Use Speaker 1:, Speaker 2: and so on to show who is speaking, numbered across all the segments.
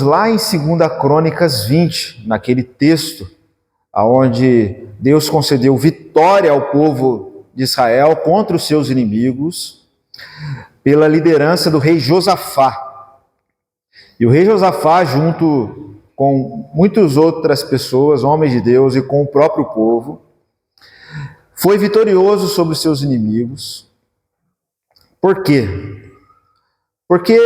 Speaker 1: lá em 2 Crônicas 20, naquele texto onde Deus concedeu vitória ao povo de Israel contra os seus inimigos, pela liderança do rei Josafá. E o rei Josafá, junto com muitas outras pessoas, homens de Deus, e com o próprio povo, foi vitorioso sobre os seus inimigos. Por quê? Porque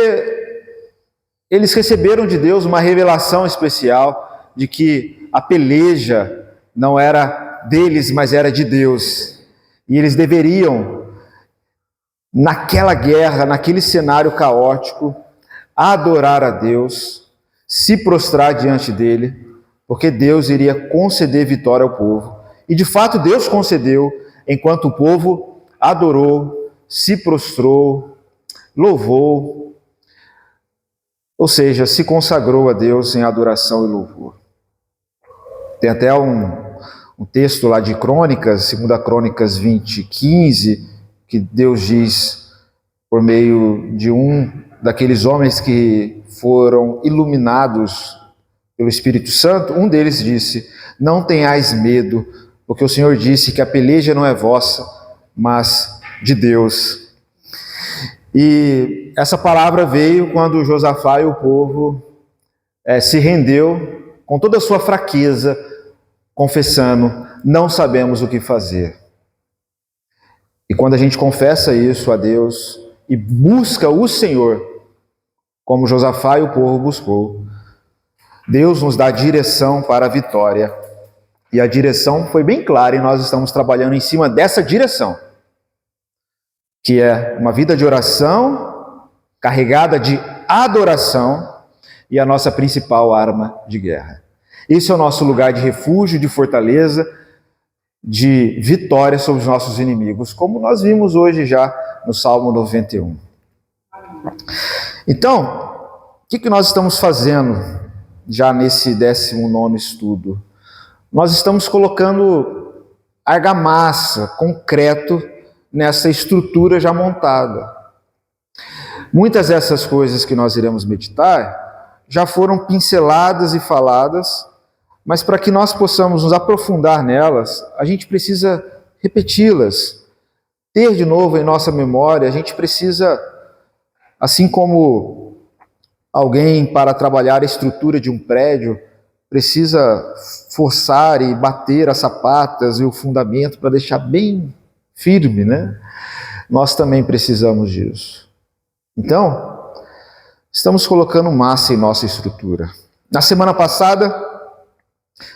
Speaker 1: eles receberam de Deus uma revelação especial de que a peleja não era deles, mas era de Deus. E eles deveriam, naquela guerra, naquele cenário caótico, adorar a Deus, se prostrar diante dele, porque Deus iria conceder vitória ao povo. E de fato Deus concedeu, enquanto o povo adorou, se prostrou, louvou, ou seja, se consagrou a Deus em adoração e louvor. Tem até um texto lá de Crônicas, 2 Crônicas 20, 15, que Deus diz, por meio de um daqueles homens que foram iluminados pelo Espírito Santo, um deles disse: não tenhais medo, porque o Senhor disse que a peleja não é vossa, mas de Deus. E essa palavra veio quando Josafá e o povo se rendeu com toda a sua fraqueza, confessando: não sabemos o que fazer. E quando a gente confessa isso a Deus e busca o Senhor, como Josafá e o povo buscou, Deus nos dá direção para a vitória. E a direção foi bem clara e nós estamos trabalhando em cima dessa direção, que é uma vida de oração, carregada de adoração, e a nossa principal arma de guerra. Esse é o nosso lugar de refúgio, de fortaleza, de vitória sobre os nossos inimigos, como nós vimos hoje já no Salmo 91. Então, o que nós estamos fazendo já nesse 19º estudo? Nós estamos colocando argamassa, concreto, nessa estrutura já montada. Muitas dessas coisas que nós iremos meditar já foram pinceladas e faladas, mas para que nós possamos nos aprofundar nelas, a gente precisa repeti-las, ter de novo em nossa memória. A gente precisa, assim como alguém para trabalhar a estrutura de um prédio, precisa forçar e bater as sapatas e o fundamento para deixar bem firme, né? Nós também precisamos disso. Então, estamos colocando massa em nossa estrutura. Na semana passada,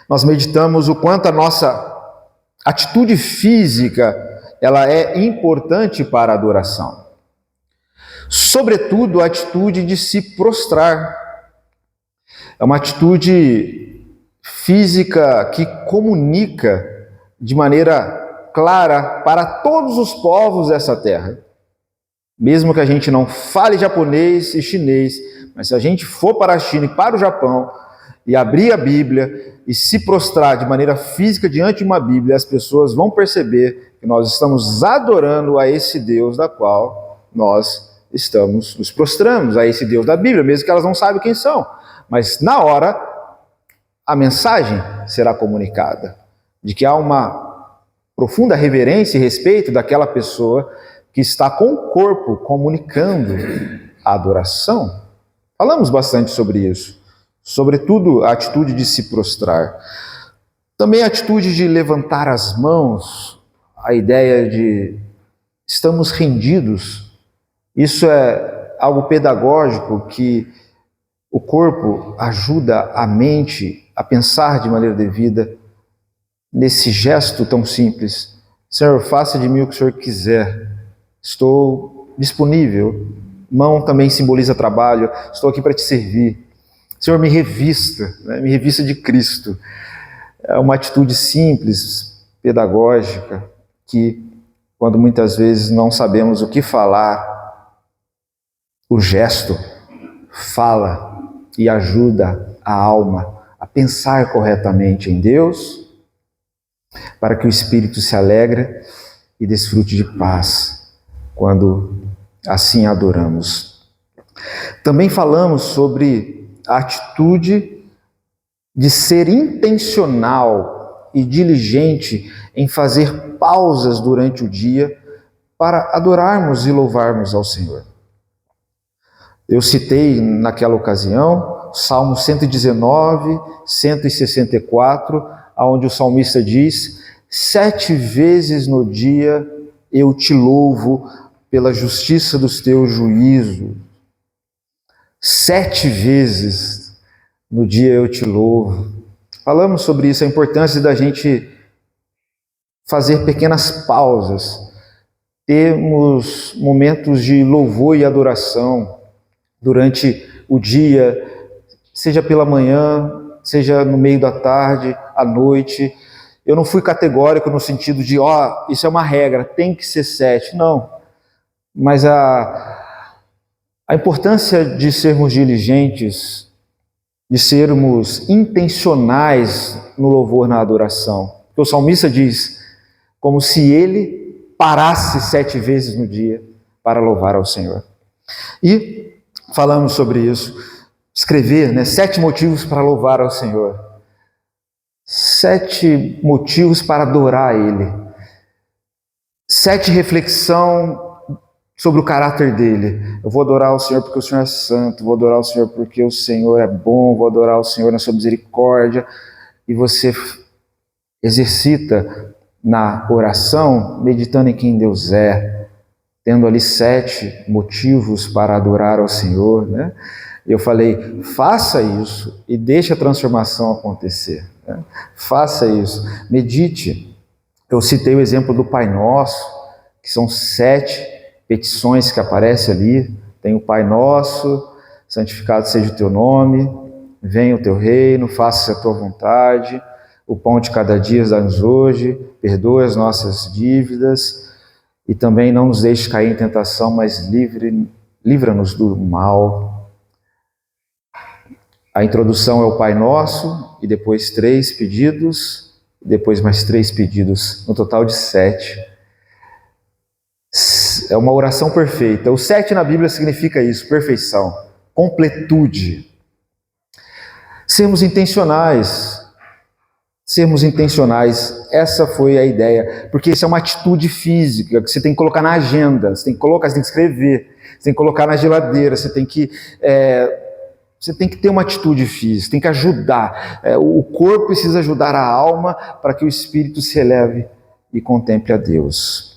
Speaker 1: nós meditamos o quanto a nossa atitude física ela é importante para a adoração. Sobretudo, a atitude de se prostrar. É uma atitude física que comunica de maneira clara para todos os povos dessa terra. Mesmo que a gente não fale japonês e chinês, mas se a gente for para a China e para o Japão e abrir a Bíblia e se prostrar de maneira física diante de uma Bíblia, as pessoas vão perceber que nós estamos adorando a esse Deus da qual nós estamos nos prostrando, a esse Deus da Bíblia, mesmo que elas não saibam quem são. Mas na hora, a mensagem será comunicada de que há uma profunda reverência e respeito daquela pessoa que está com o corpo comunicando a adoração. Falamos bastante sobre isso, sobretudo a atitude de se prostrar. Também a atitude de levantar as mãos, a ideia de estamos rendidos. Isso é algo pedagógico que o corpo ajuda a mente a pensar de maneira devida nesse gesto tão simples. Senhor, faça de mim o que o Senhor quiser. Estou disponível. Mão também simboliza trabalho. Estou aqui para te servir. Senhor, me revista, né? Me revista de Cristo. É uma atitude simples, pedagógica, que quando muitas vezes não sabemos o que falar, o gesto fala e ajuda a alma a pensar corretamente em Deus, para que o espírito se alegre e desfrute de paz quando assim adoramos. Também falamos sobre a atitude de ser intencional e diligente em fazer pausas durante o dia para adorarmos e louvarmos ao Senhor. Eu citei naquela ocasião Salmo 119, 164, onde o salmista diz: 7 vezes no dia eu te louvo pela justiça dos teus juízos. 7 vezes no dia eu te louvo. Falamos sobre isso, a importância da gente fazer pequenas pausas, termos momentos de louvor e adoração durante o dia, seja pela manhã, seja no meio da tarde, à noite. Eu não fui categórico no sentido de, isso é uma regra, tem que ser 7. Não. Mas a importância de sermos diligentes, de sermos intencionais no louvor, na adoração. Porque o salmista diz, como se ele parasse 7 vezes no dia para louvar ao Senhor. E falamos sobre isso, escrever, 7 motivos para louvar ao Senhor. 7 motivos para adorar a Ele. 7 reflexão sobre o caráter dele. Eu vou adorar o Senhor porque o Senhor é santo, vou adorar o Senhor porque o Senhor é bom, vou adorar o Senhor na sua misericórdia. E você exercita na oração, meditando em quem Deus é, tendo ali 7 motivos para adorar ao Senhor, né? Eu falei, faça isso e deixe a transformação acontecer, né? Faça isso, medite. Eu citei o exemplo do Pai Nosso, que são 7 petições que aparecem ali. Tem o Pai Nosso, santificado seja o teu nome, venha o teu reino, faça-se a tua vontade, o pão de cada dia dá-nos hoje, perdoa as nossas dívidas e também não nos deixe cair em tentação, mas livra-nos do mal. A introdução é o Pai Nosso e depois 3 pedidos, depois mais 3 pedidos, no total de 7. É uma oração perfeita. O 7 na Bíblia significa isso, perfeição, completude. Sermos intencionais, essa foi a ideia, porque isso é uma atitude física que você tem que colocar na agenda, você tem que escrever, você tem que colocar na geladeira, você tem que ter uma atitude física, tem que ajudar. O corpo precisa ajudar a alma para que o espírito se eleve e contemple a Deus.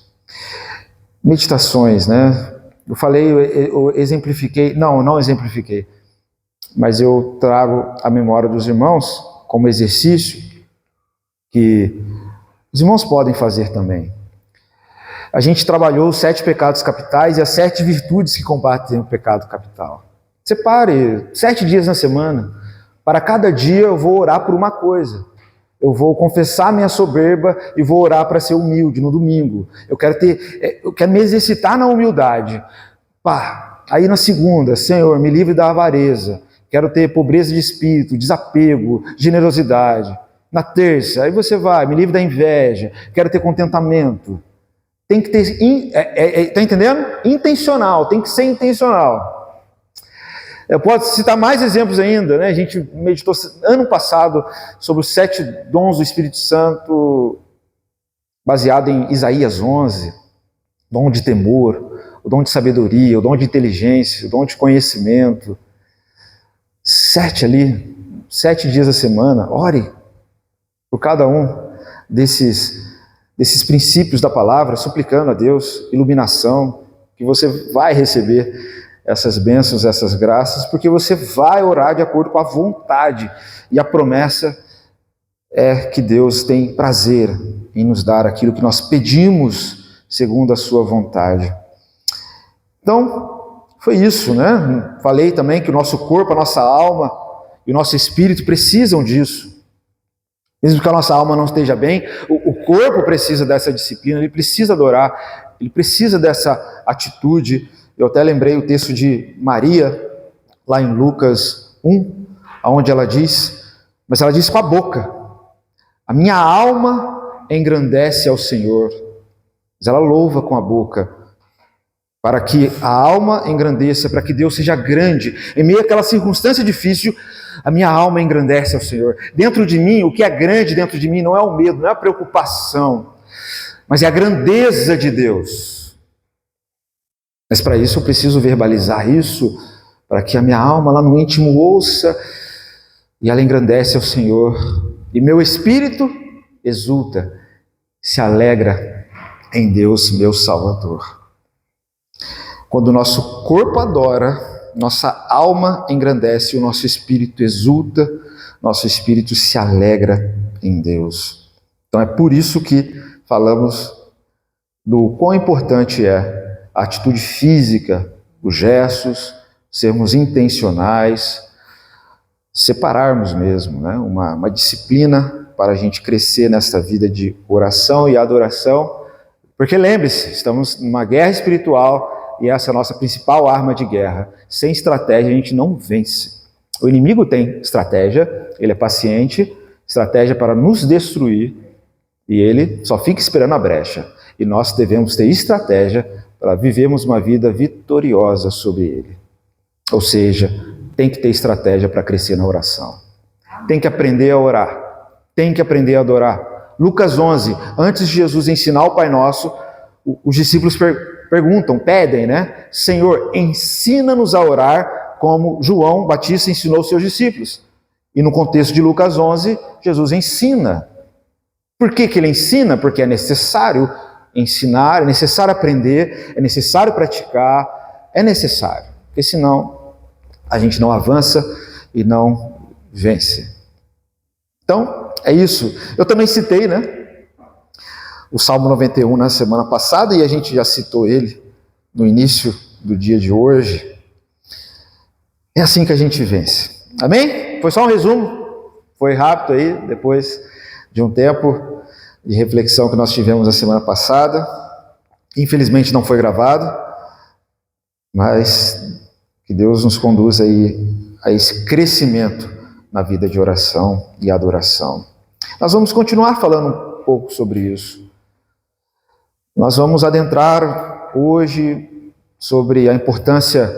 Speaker 1: Meditações, né? Eu exemplifiquei, não exemplifiquei, mas eu trago a memória dos irmãos como exercício que os irmãos podem fazer também. A gente trabalhou os 7 pecados capitais e as 7 virtudes que combatem o pecado capital. Separe 7 dias na semana. Para cada dia eu vou orar por uma coisa. Eu vou confessar minha soberba e vou orar para ser humilde no domingo. Eu quero me exercitar na humildade. Aí na segunda, Senhor, me livre da avareza. Quero ter pobreza de espírito, desapego, generosidade. Na terça, aí você vai, me livre da inveja. Quero ter contentamento. Tem que ter, tá entendendo? Intencional, tem que ser intencional. Eu posso citar mais exemplos ainda, né? A gente meditou ano passado sobre os 7 dons do Espírito Santo, baseado em Isaías 11, dom de temor, o dom de sabedoria, o dom de inteligência, o dom de conhecimento. 7 ali, 7 dias da semana, ore por cada um desses princípios da palavra, suplicando a Deus iluminação, que você vai receber essas bênçãos, essas graças, porque você vai orar de acordo com a vontade. E a promessa é que Deus tem prazer em nos dar aquilo que nós pedimos segundo a sua vontade. Então, foi isso, né? Falei também que o nosso corpo, a nossa alma e o nosso espírito precisam disso. Mesmo que a nossa alma não esteja bem, o corpo precisa dessa disciplina, ele precisa adorar, ele precisa dessa atitude. Eu até lembrei o texto de Maria, lá em Lucas 1, onde ela diz, mas ela diz com a boca, a minha alma engrandece ao Senhor, mas ela louva com a boca. para que a alma engrandeça, para que Deus seja grande. Em meio àquela circunstância difícil, a minha alma engrandece ao Senhor. Dentro de mim, o que é grande dentro de mim não é o medo, não é a preocupação, mas é a grandeza de Deus. Mas para isso eu preciso verbalizar isso, para que a minha alma lá no íntimo ouça, e ela engrandece ao Senhor. E meu espírito exulta, se alegra em Deus, meu Salvador. Quando o nosso corpo adora, nossa alma engrandece, o nosso espírito exulta, nosso espírito se alegra em Deus. Então é por isso que falamos do quão importante é a atitude física, os gestos, sermos intencionais, separarmos mesmo, né? uma disciplina para a gente crescer nesta vida de oração e adoração, porque lembre-se, estamos numa guerra espiritual, e essa é a nossa principal arma de guerra. Sem estratégia a gente não vence. O inimigo tem estratégia, ele é paciente, estratégia para nos destruir, e ele só fica esperando a brecha. E nós devemos ter estratégia para vivermos uma vida vitoriosa sobre ele. Ou seja, tem que ter estratégia para crescer na oração. Tem que aprender a orar. Tem que aprender a adorar. Lucas 11, antes de Jesus ensinar o Pai Nosso, os discípulos perguntam, pedem, né? Senhor, ensina-nos a orar como João Batista ensinou os seus discípulos. E no contexto de Lucas 11, Jesus ensina. Por que ele ensina? Porque é necessário ensinar, é necessário aprender, é necessário praticar, é necessário. Porque senão a gente não avança e não vence. Então, é isso. Eu também citei, né? O Salmo 91 na semana passada, e a gente já citou ele no início do dia de hoje. É assim que a gente vence. Amém? Foi só um resumo, foi rápido aí, depois de um tempo de reflexão que nós tivemos na semana passada. Infelizmente não foi gravado, mas que Deus nos conduza aí a esse crescimento na vida de oração e adoração. Nós vamos continuar falando um pouco sobre isso. Nós vamos adentrar hoje sobre a importância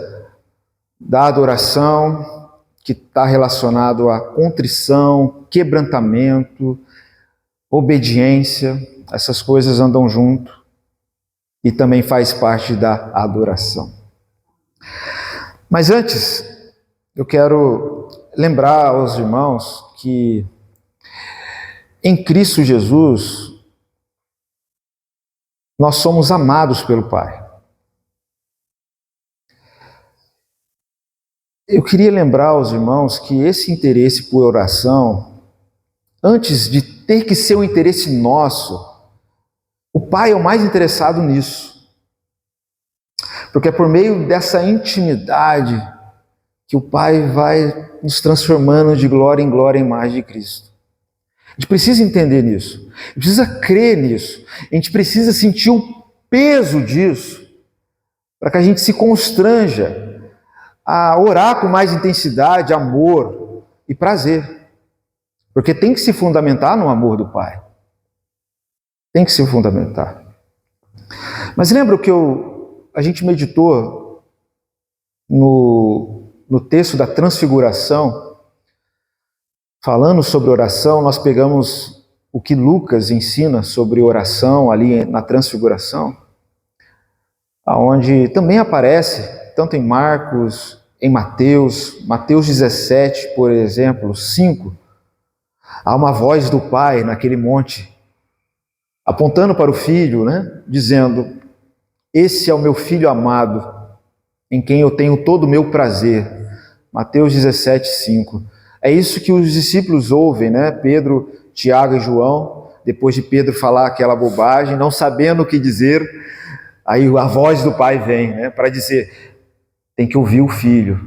Speaker 1: da adoração, que está relacionado à contrição, quebrantamento, obediência. Essas coisas andam junto e também faz parte da adoração. Mas antes, eu quero lembrar aos irmãos que em Cristo Jesus nós somos amados pelo Pai. Eu queria lembrar aos irmãos que esse interesse por oração, antes de ter que ser um interesse nosso, o Pai é o mais interessado nisso. Porque é por meio dessa intimidade que o Pai vai nos transformando de glória em glória em imagem de Cristo. A gente precisa entender nisso, a gente precisa crer nisso, a gente precisa sentir o peso disso, para que a gente se constranja a orar com mais intensidade, amor e prazer. Porque tem que se fundamentar no amor do Pai. Tem que se fundamentar. Mas lembra o que a gente meditou no texto da Transfiguração? Falando sobre oração, nós pegamos o que Lucas ensina sobre oração ali na Transfiguração, aonde também aparece, tanto em Marcos, em Mateus 17, por exemplo, 5, há uma voz do Pai naquele monte, apontando para o Filho, né, dizendo, esse é o meu Filho amado, em quem eu tenho todo o meu prazer. Mateus 17, 5. É isso que os discípulos ouvem, né? Pedro, Tiago e João, depois de Pedro falar aquela bobagem, não sabendo o que dizer, aí a voz do Pai vem, né? Para dizer, tem que ouvir o Filho.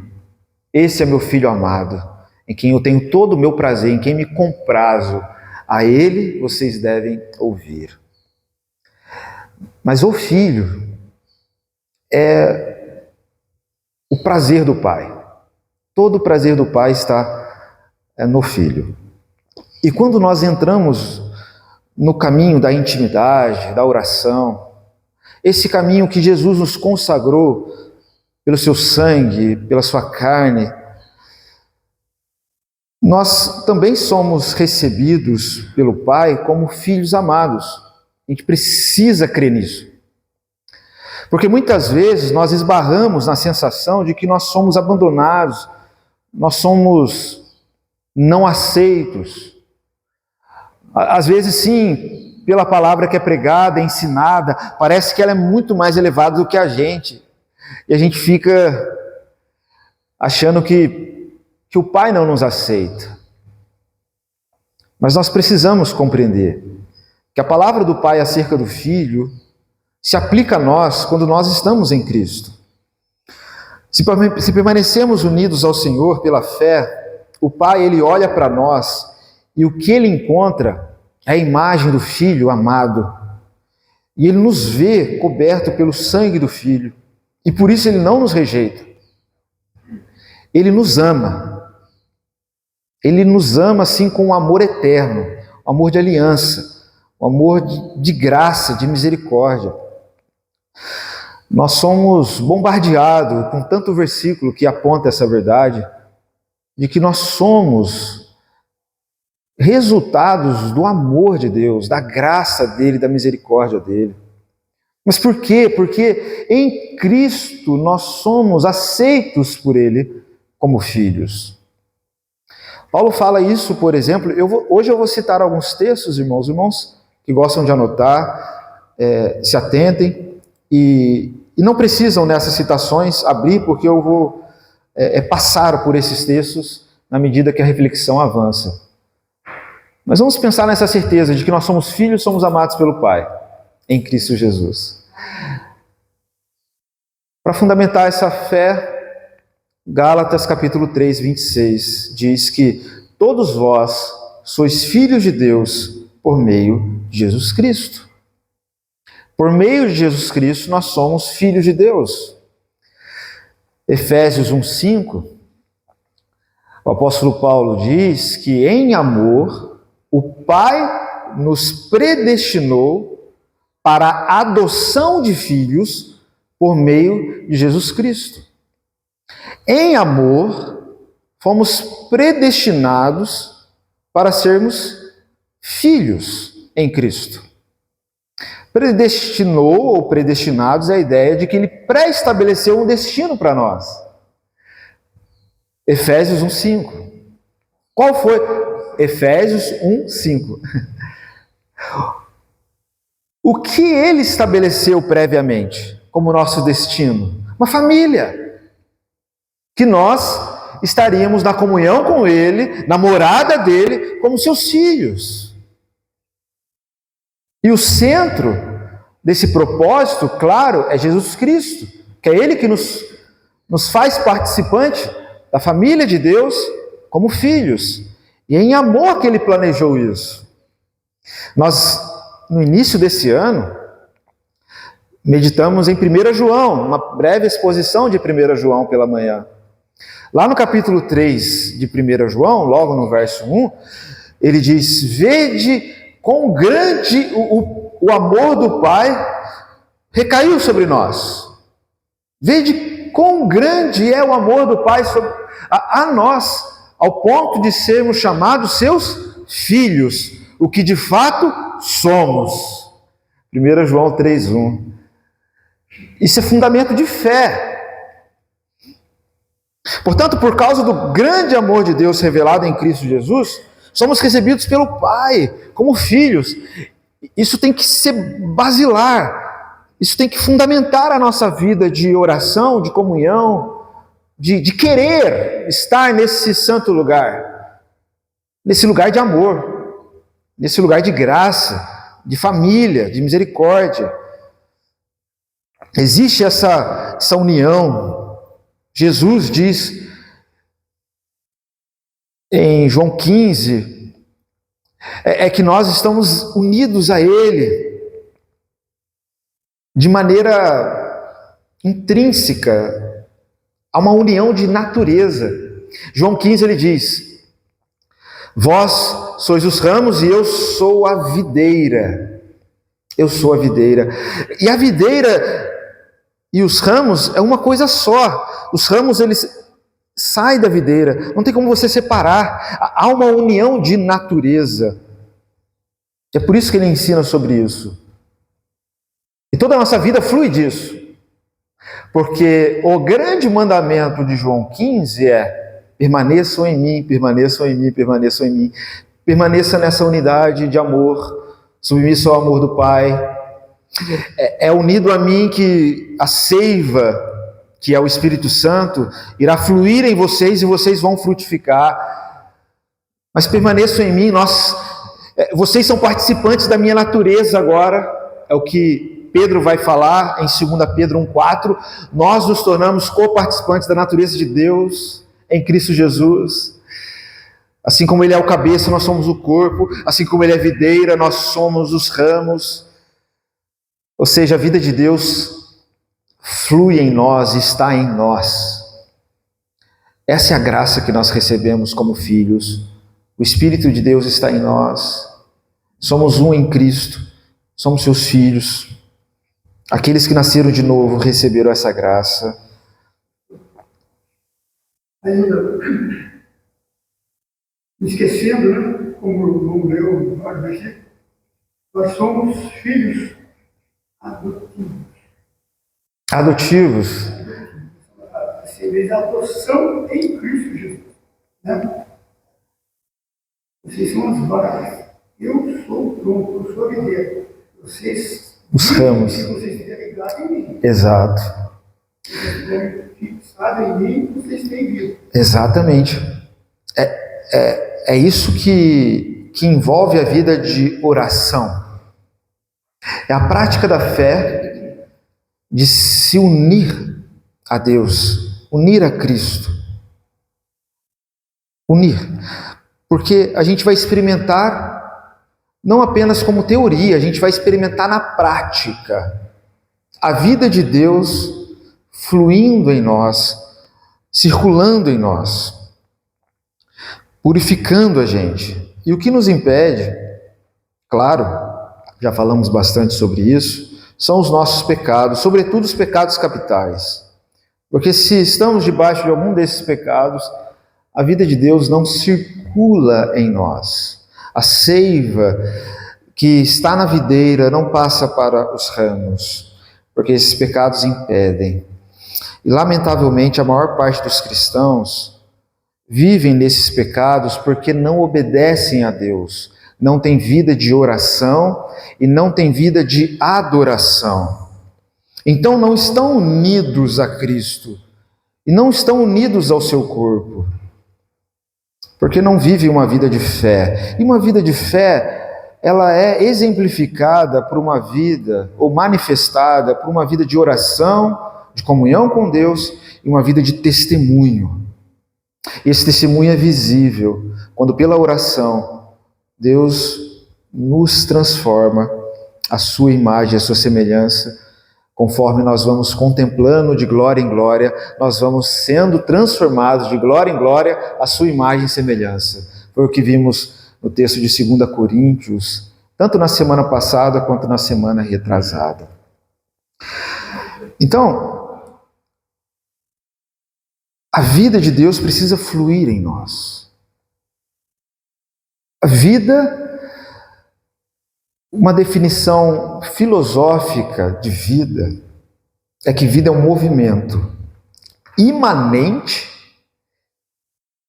Speaker 1: Esse é meu Filho amado, em quem eu tenho todo o meu prazer, em quem me comprazo. A Ele vocês devem ouvir. Mas o Filho é o prazer do Pai. Todo o prazer do Pai está no Filho. E quando nós entramos no caminho da intimidade, da oração, esse caminho que Jesus nos consagrou pelo seu sangue, pela sua carne, nós também somos recebidos pelo Pai como filhos amados. A gente precisa crer nisso. Porque muitas vezes nós esbarramos na sensação de que nós somos abandonados, nós somos não aceitos. Às vezes, sim, pela palavra que é pregada, ensinada, parece que ela é muito mais elevada do que a gente. E a gente fica achando que o Pai não nos aceita. Mas nós precisamos compreender que a palavra do Pai acerca do Filho se aplica a nós quando nós estamos em Cristo. Se permanecemos unidos ao Senhor pela fé, o Pai, Ele olha para nós e o que Ele encontra é a imagem do Filho amado. E Ele nos vê coberto pelo sangue do Filho. E por isso Ele não nos rejeita. Ele nos ama. Ele nos ama assim com um amor eterno, um amor de aliança, um amor de graça, de misericórdia. Nós somos bombardeados com tanto versículo que aponta essa verdade, de que nós somos resultados do amor de Deus, da graça dele, da misericórdia dele. Mas por quê? Porque em Cristo nós somos aceitos por ele como filhos. Paulo fala isso, por exemplo, hoje eu vou citar alguns textos, irmãos que gostam de anotar, se atentem, e não precisam nessas citações abrir, porque eu vou passar por esses textos na medida que a reflexão avança. Mas vamos pensar nessa certeza de que nós somos filhos, somos amados pelo Pai, em Cristo Jesus. Para fundamentar essa fé, Gálatas capítulo 3, 26, diz que todos vós sois filhos de Deus por meio de Jesus Cristo. Por meio de Jesus Cristo nós somos filhos de Deus. Efésios 1:5, o apóstolo Paulo diz que em amor o Pai nos predestinou para a adoção de filhos por meio de Jesus Cristo. Em amor, fomos predestinados para sermos filhos em Cristo. Predestinou ou predestinados é a ideia de que ele pré-estabeleceu um destino para nós. Efésios 1:5. Qual foi? Efésios 1:5. O que ele estabeleceu previamente como nosso destino? Uma família. Que nós estaríamos na comunhão com Ele, na morada dEle, como seus filhos. E o centro desse propósito, claro, é Jesus Cristo, que é Ele que nos faz participante da família de Deus como filhos. E é em amor que Ele planejou isso. Nós, no início desse ano, meditamos em 1 João, uma breve exposição de 1 João pela manhã. Lá no capítulo 3 de 1 João, logo no verso 1, ele diz: vede quão grande o amor do Pai recaiu sobre nós. Vede quão grande é o amor do Pai a nós, ao ponto de sermos chamados seus filhos, o que de fato somos. 1 João 3:1. Isso é fundamento de fé. Portanto, por causa do grande amor de Deus revelado em Cristo Jesus, somos recebidos pelo Pai como filhos. Isso tem que ser basilar, isso tem que fundamentar a nossa vida de oração, de comunhão, de querer estar nesse santo lugar, nesse lugar de amor, nesse lugar de graça, de família, de misericórdia. Existe essa união. Jesus diz em João 15, que nós estamos unidos a Ele de maneira intrínseca, a uma união de natureza. João 15 ele diz: vós sois os ramos e eu sou a videira. Eu sou a videira. E a videira e os ramos é uma coisa só. Os ramos, eles saem da videira. Não tem como você separar. Há uma união de natureza. É por isso que ele ensina sobre isso. E toda a nossa vida flui disso. Porque o grande mandamento de João 15 é: permaneçam em mim, permaneçam em mim, permaneçam em mim. Permaneça nessa unidade de amor, submisso ao amor do Pai. É unido a mim que a seiva, que é o Espírito Santo, irá fluir em vocês e vocês vão frutificar. Mas permaneçam em mim, vocês são participantes da minha natureza agora, é o que Pedro vai falar em 2 Pedro 1,4. Nós nos tornamos co-participantes da natureza de Deus em Cristo Jesus. Assim como ele é o cabeça, nós somos o corpo. Assim como ele é videira, nós somos os ramos. Ou seja, a vida de Deus flui em nós, está em nós. Essa é a graça que nós recebemos como filhos. O Espírito de Deus está em nós. Somos um em Cristo. Somos seus filhos. Aqueles que nasceram de novo receberam essa graça.
Speaker 2: Ainda, esquecendo, né, como leu vários versículos, nós somos filhos
Speaker 1: Adotivos.
Speaker 2: Assim, a adoção em Cristo Jesus. Né? Vocês são as varas. Eu sou o tronco, eu sou a videira. Vocês,
Speaker 1: os ramos.
Speaker 2: Se vocês estiverem ligados em mim.
Speaker 1: Exato.
Speaker 2: Se vocês estiverem fixados em mim, vocês têm vida.
Speaker 1: Exatamente. É isso que envolve a vida de oração. É a prática da fé de se unir a Deus, unir a Cristo. Unir. Porque a gente vai experimentar, não apenas como teoria, a gente vai experimentar na prática a vida de Deus fluindo em nós, circulando em nós, purificando a gente. E o que nos impede, claro, já falamos bastante sobre isso, são os nossos pecados, sobretudo os pecados capitais. Porque se estamos debaixo de algum desses pecados, a vida de Deus não circula em nós. A seiva que está na videira não passa para os ramos, porque esses pecados impedem. E, lamentavelmente, a maior parte dos cristãos vivem nesses pecados porque não obedecem a Deus, não tem vida de oração e não tem vida de adoração. Então não estão unidos a Cristo e não estão unidos ao seu corpo, porque não vivem uma vida de fé. E uma vida de fé, ela é exemplificada por uma vida, ou manifestada por uma vida de oração, de comunhão com Deus e uma vida de testemunho. Esse testemunho é visível quando pela oração Deus nos transforma à sua imagem, à sua semelhança. Conforme nós vamos contemplando de glória em glória, nós vamos sendo transformados de glória em glória à sua imagem e semelhança. Foi o que vimos no texto de 2 Coríntios, tanto na semana passada quanto na semana retrasada. Então, a vida de Deus precisa fluir em nós. A vida, uma definição filosófica de vida, é que vida é um movimento imanente,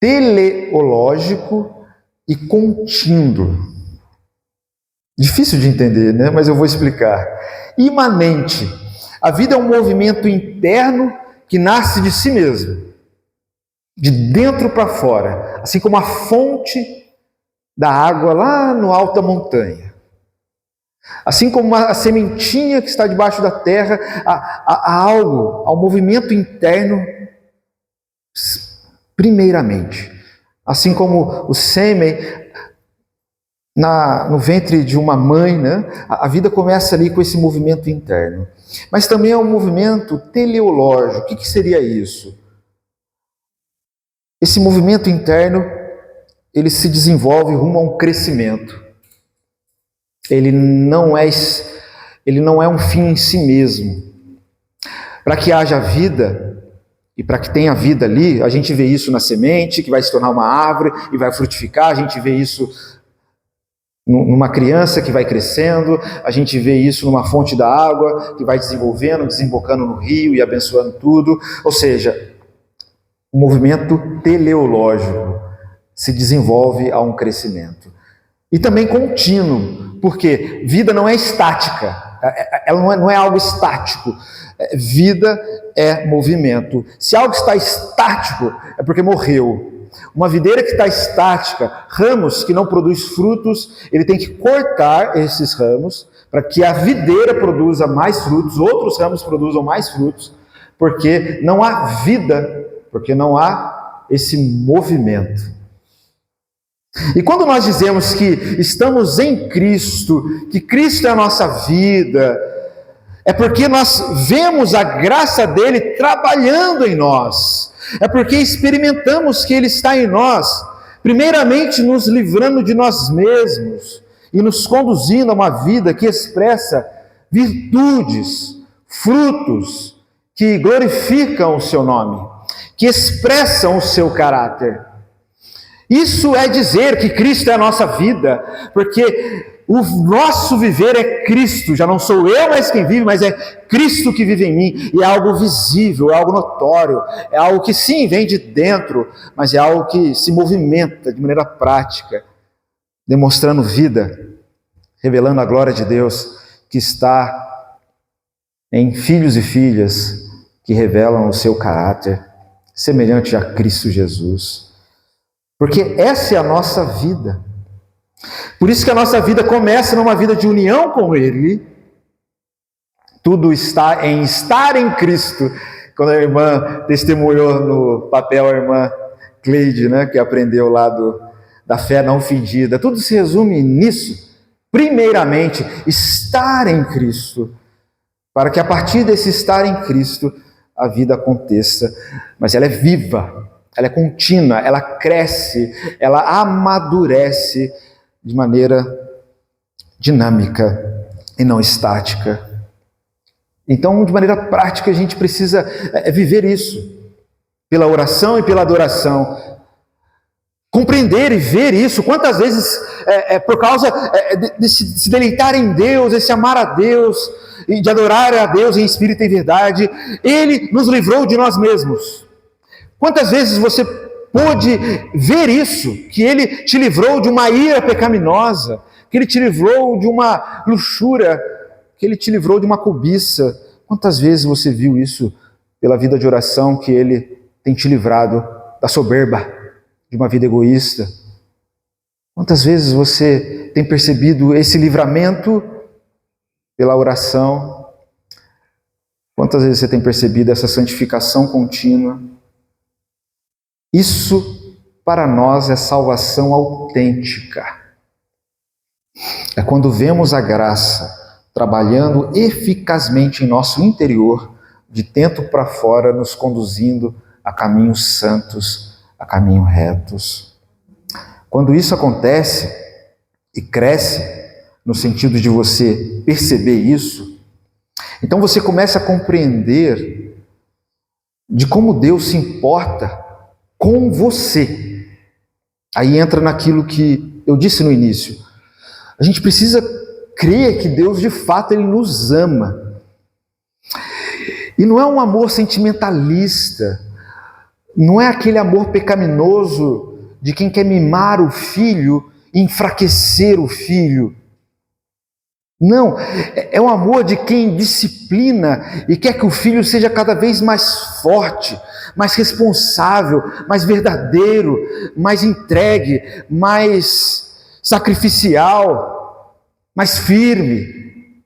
Speaker 1: teleológico e contínuo. Difícil de entender, né? Mas eu vou explicar. Imanente. A vida é um movimento interno que nasce de si mesmo, de dentro para fora, assim como a fonte da água lá no alto da montanha. Assim como a sementinha que está debaixo da terra, ao movimento interno, primeiramente. Assim como o sêmen no ventre de uma mãe, né? A vida começa ali com esse movimento interno. Mas também é um movimento teleológico. O que seria isso? Esse movimento interno, ele se desenvolve rumo a um crescimento. Ele não é ele não é um fim em si mesmo. Para que haja vida, e para que tenha vida ali, a gente vê isso na semente, que vai se tornar uma árvore e vai frutificar, a gente vê isso numa criança que vai crescendo, a gente vê isso numa fonte da água que vai desenvolvendo, desembocando no rio e abençoando tudo. Ou seja, o movimento teleológico se desenvolve a um crescimento. E também contínuo, porque vida não é estática, ela não é algo estático. Vida é movimento. Se algo está estático, é porque morreu. Uma videira que está estática, ramos que não produz frutos, ele tem que cortar esses ramos para que a videira produza mais frutos, outros ramos produzam mais frutos, porque não há vida, porque não há esse movimento. E quando nós dizemos que estamos em Cristo, que Cristo é a nossa vida, é porque nós vemos a graça dele trabalhando em nós. É porque experimentamos que ele está em nós, primeiramente nos livrando de nós mesmos e nos conduzindo a uma vida que expressa virtudes, frutos que glorificam o seu nome, que expressam o seu caráter. Isso é dizer que Cristo é a nossa vida, porque o nosso viver é Cristo, já não sou eu mais quem vive, mas é Cristo que vive em mim, e é algo visível, é algo notório, é algo que sim, vem de dentro, mas é algo que se movimenta de maneira prática, demonstrando vida, revelando a glória de Deus que está em filhos e filhas que revelam o seu caráter, semelhante a Cristo Jesus. Porque essa é a nossa vida. Por isso que a nossa vida começa numa vida de união com Ele. Tudo está em estar em Cristo. Quando a irmã testemunhou no papel, a irmã Cleide, né, que aprendeu lá da fé não fingida, tudo se resume nisso. Primeiramente, estar em Cristo, para que a partir desse estar em Cristo, a vida aconteça. Mas ela é viva, ela é contínua, ela cresce, ela amadurece de maneira dinâmica e não estática. Então, de maneira prática, a gente precisa viver isso, pela oração e pela adoração. Compreender e ver isso, quantas vezes, por causa de se deleitar em Deus, de se amar a Deus, e de adorar a Deus em espírito e verdade, Ele nos livrou de nós mesmos. Quantas vezes você pôde ver isso, que Ele te livrou de uma ira pecaminosa, que Ele te livrou de uma luxúria, que Ele te livrou de uma cobiça. Quantas vezes você viu isso pela vida de oração, que Ele tem te livrado da soberba, de uma vida egoísta? Quantas vezes você tem percebido esse livramento pela oração? Quantas vezes você tem percebido essa santificação contínua? Isso, para nós, é salvação autêntica. É quando vemos a graça trabalhando eficazmente em nosso interior, de dentro para fora, nos conduzindo a caminhos santos, a caminhos retos. Quando isso acontece e cresce, no sentido de você perceber isso, então você começa a compreender de como Deus se importa com você. Aí entra naquilo que eu disse no início. A gente precisa crer que Deus de fato Ele nos ama. E não é um amor sentimentalista, não é aquele amor pecaminoso de quem quer mimar o filho e enfraquecer o filho. Não, é um amor de quem disciplina e quer que o filho seja cada vez mais forte, mais responsável, mais verdadeiro, mais entregue, mais sacrificial, mais firme.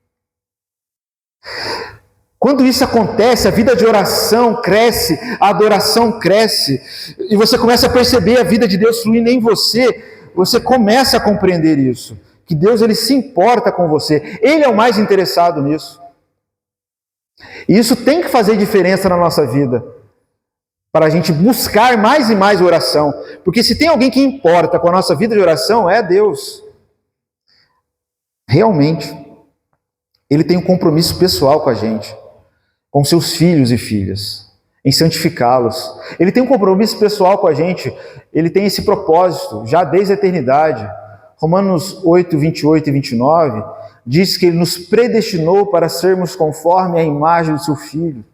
Speaker 1: Quando isso acontece, a vida de oração cresce, a adoração cresce, e você começa a perceber a vida de Deus fluindo em você, você começa a compreender isso, que Deus Ele se importa com você, Ele é o mais interessado nisso. E isso tem que fazer diferença na nossa vida, para a gente buscar mais e mais oração, porque se tem alguém que importa com a nossa vida de oração, é Deus. Realmente. Ele tem um compromisso pessoal com a gente, com seus filhos e filhas, em santificá-los. Ele tem um compromisso pessoal com a gente, ele tem esse propósito, já desde a eternidade. Romanos 8, 28 e 29, diz que ele nos predestinou para sermos conforme a imagem do seu Filho.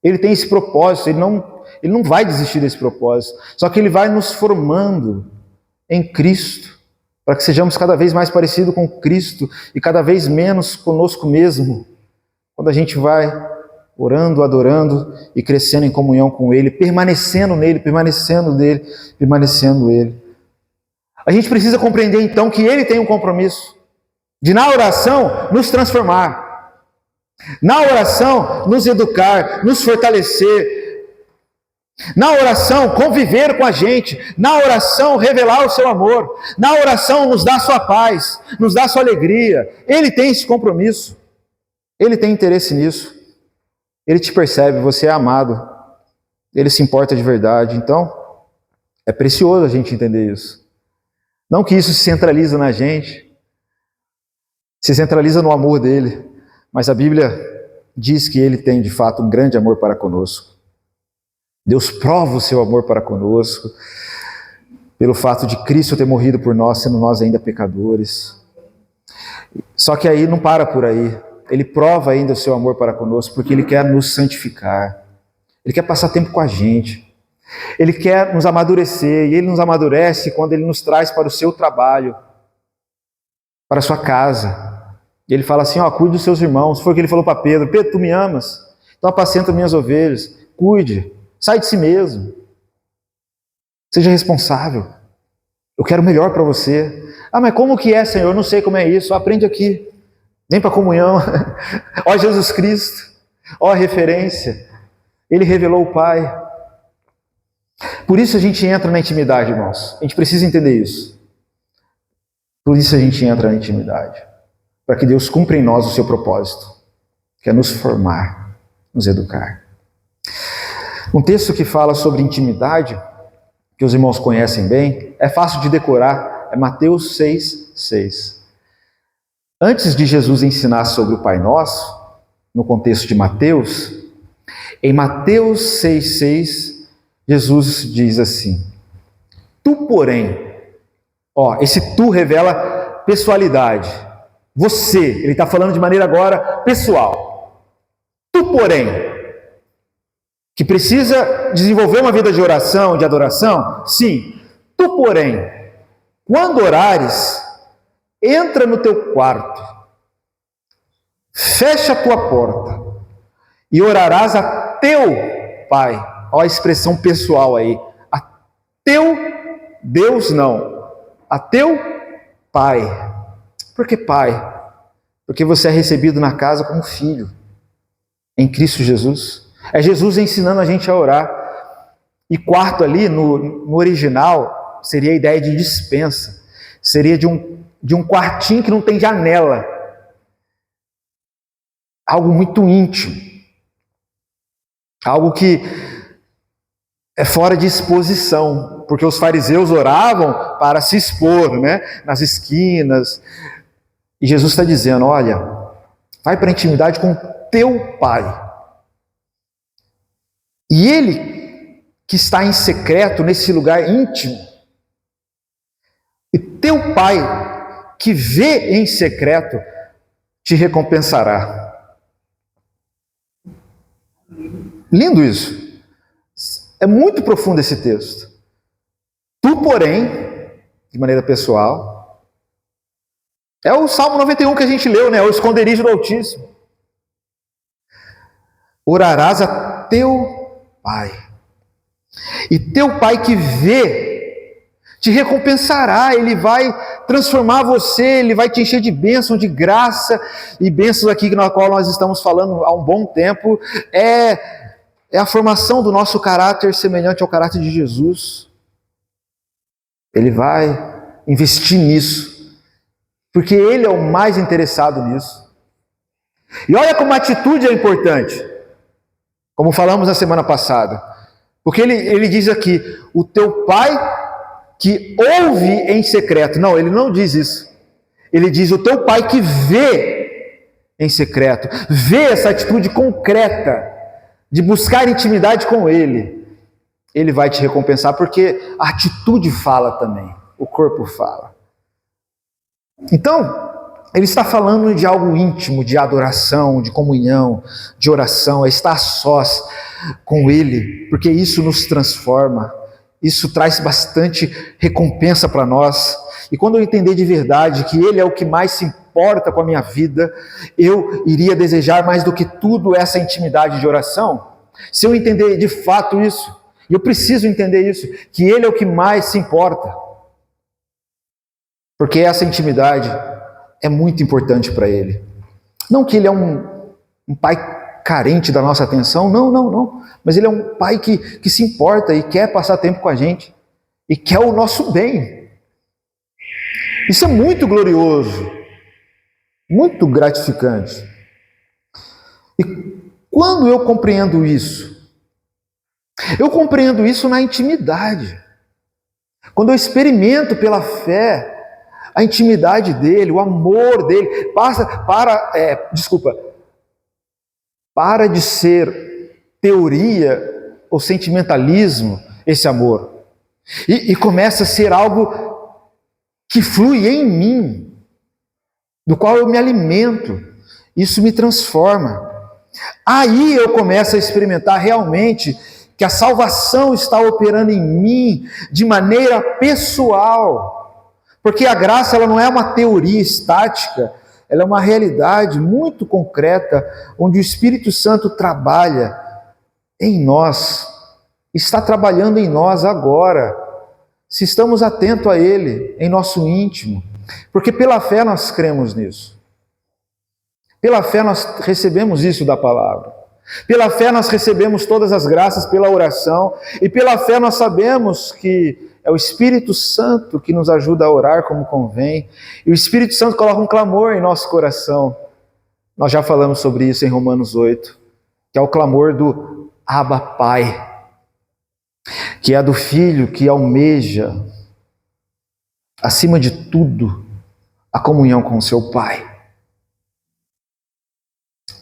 Speaker 1: Ele tem esse propósito, ele não vai desistir desse propósito, só que ele vai nos formando em Cristo, para que sejamos cada vez mais parecidos com Cristo e cada vez menos conosco mesmo, quando a gente vai orando, adorando e crescendo em comunhão com Ele, permanecendo nele, permanecendo nele, permanecendo nele. A gente precisa compreender então que Ele tem um compromisso de, na oração, nos transformar, na oração, nos educar, nos fortalecer, na oração, conviver com a gente, na oração, revelar o seu amor, na oração, nos dar sua paz, nos dar sua alegria. Ele tem esse compromisso, Ele tem interesse nisso, Ele te percebe, você é amado, Ele se importa de verdade. Então, é precioso a gente entender isso. Não que isso se centraliza na gente, se centraliza no amor dele, mas a Bíblia diz que Ele tem de fato um grande amor para conosco. Deus prova o seu amor para conosco, pelo fato de Cristo ter morrido por nós, sendo nós ainda pecadores. Só que aí não para por aí. Ele prova ainda o seu amor para conosco, porque Ele quer nos santificar. Ele quer passar tempo com a gente. Ele quer nos amadurecer, e Ele nos amadurece quando Ele nos traz para o seu trabalho, para a sua casa. E Ele fala assim, cuide dos seus irmãos. Foi o que Ele falou para Pedro: Pedro, tu me amas? Então apacenta minhas ovelhas, cuide. Sai de si mesmo. Seja responsável. Eu quero o melhor para você. Mas como que é, Senhor? Eu não sei como é isso. Aprende aqui. Vem para a comunhão. Ó Jesus Cristo. Ó a referência. Ele revelou o Pai. Por isso a gente entra na intimidade, irmãos. A gente precisa entender isso. Por isso a gente entra na intimidade. Para que Deus cumpra em nós o seu propósito, que é nos formar, nos educar. Um texto que fala sobre intimidade, que os irmãos conhecem bem, é fácil de decorar, é Mateus 6:6. Antes de Jesus ensinar sobre o Pai Nosso, no contexto de Mateus, em Mateus 6:6, Jesus diz assim: Tu, porém, esse tu revela pessoalidade. Você, ele está falando de maneira agora pessoal. Tu, porém, que precisa desenvolver uma vida de oração, de adoração? Sim. Tu, porém, quando orares, entra no teu quarto, fecha a tua porta e orarás a teu Pai. Olha a expressão pessoal aí. A teu Deus não. A teu Pai. Por que Pai? Porque você é recebido na casa como filho, em Cristo Jesus. É Jesus ensinando a gente a orar. E quarto ali, no original, seria a ideia de despensa. Seria de um quartinho que não tem janela. Algo muito íntimo. Algo que é fora de exposição. Porque os fariseus oravam para se expor, nas esquinas. E Jesus está dizendo, olha, vai para a intimidade com teu Pai. E Ele, que está em secreto, nesse lugar íntimo, e teu Pai, que vê em secreto, te recompensará. Lindo isso. É muito profundo esse texto. Tu, porém, de maneira pessoal, é o Salmo 91 que a gente leu, o esconderijo do Altíssimo. Orarás a teu Pai. E teu Pai que vê, te recompensará, Ele vai transformar você, Ele vai te encher de bênção, de graça, e bênçãos aqui na qual nós estamos falando há um bom tempo, é a formação do nosso caráter semelhante ao caráter de Jesus. Ele vai investir nisso, porque Ele é o mais interessado nisso. E olha como a atitude é importante. Como falamos na semana passada. Porque ele diz aqui, o teu Pai que ouve em secreto. Não, ele não diz isso. Ele diz, o teu Pai que vê em secreto, vê essa atitude concreta de buscar intimidade com Ele, Ele vai te recompensar, porque a atitude fala também, o corpo fala. Então, Ele está falando de algo íntimo, de adoração, de comunhão, de oração, é estar sós com Ele, porque isso nos transforma, isso traz bastante recompensa para nós. E quando eu entender de verdade que Ele é o que mais se importa com a minha vida, eu iria desejar mais do que tudo essa intimidade de oração. Se eu entender de fato isso, e eu preciso entender isso, que Ele é o que mais se importa, porque essa intimidade é muito importante para Ele. Não que Ele é um Pai carente da nossa atenção, não. Mas Ele é um Pai que se importa e quer passar tempo com a gente, e quer o nosso bem. Isso é muito glorioso, muito gratificante. E quando eu compreendo isso? Eu compreendo isso na intimidade. Quando eu experimento pela fé a intimidade dele, o amor dele, para de ser teoria ou sentimentalismo esse amor, e começa a ser algo que flui em mim, do qual eu me alimento, isso me transforma. Aí eu começo a experimentar realmente que a salvação está operando em mim de maneira pessoal, porque a graça ela não é uma teoria estática, ela é uma realidade muito concreta, onde o Espírito Santo trabalha em nós, está trabalhando em nós agora, se estamos atentos a Ele, em nosso íntimo, porque pela fé nós cremos nisso. Pela fé nós recebemos isso da palavra. Pela fé nós recebemos todas as graças pela oração, e pela fé nós sabemos que é o Espírito Santo que nos ajuda a orar como convém, e o Espírito Santo coloca um clamor em nosso coração. Nós já falamos sobre isso em Romanos 8, que é o clamor do Abba Pai, que é do Filho que almeja, acima de tudo, a comunhão com o seu Pai.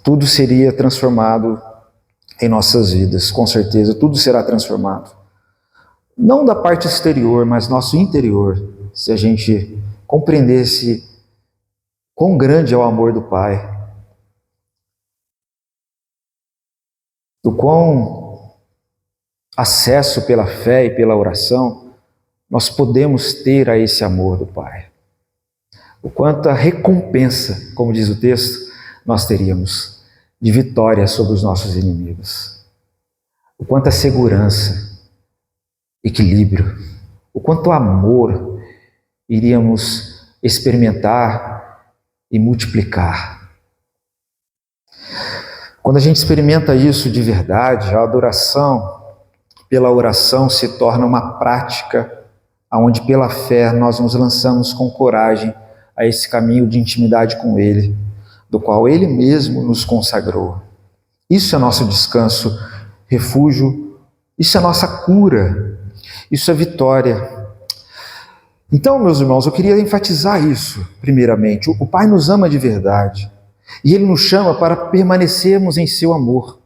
Speaker 1: Tudo seria transformado em nossas vidas, com certeza, tudo será transformado. Não da parte exterior, mas nosso interior, se a gente compreendesse quão grande é o amor do Pai, do quão acesso pela fé e pela oração nós podemos ter a esse amor do Pai. O quanta recompensa, como diz o texto, nós teríamos de vitória sobre os nossos inimigos. O quanta segurança, equilíbrio, o quanto amor iríamos experimentar e multiplicar. Quando a gente experimenta isso de verdade, a adoração pela oração se torna uma prática onde pela fé nós nos lançamos com coragem a esse caminho de intimidade com Ele, do qual Ele mesmo nos consagrou. Isso é nosso descanso, refúgio, isso é nossa cura, isso é vitória. Então, meus irmãos, eu queria enfatizar isso, primeiramente. O Pai nos ama de verdade, e Ele nos chama para permanecermos em seu amor.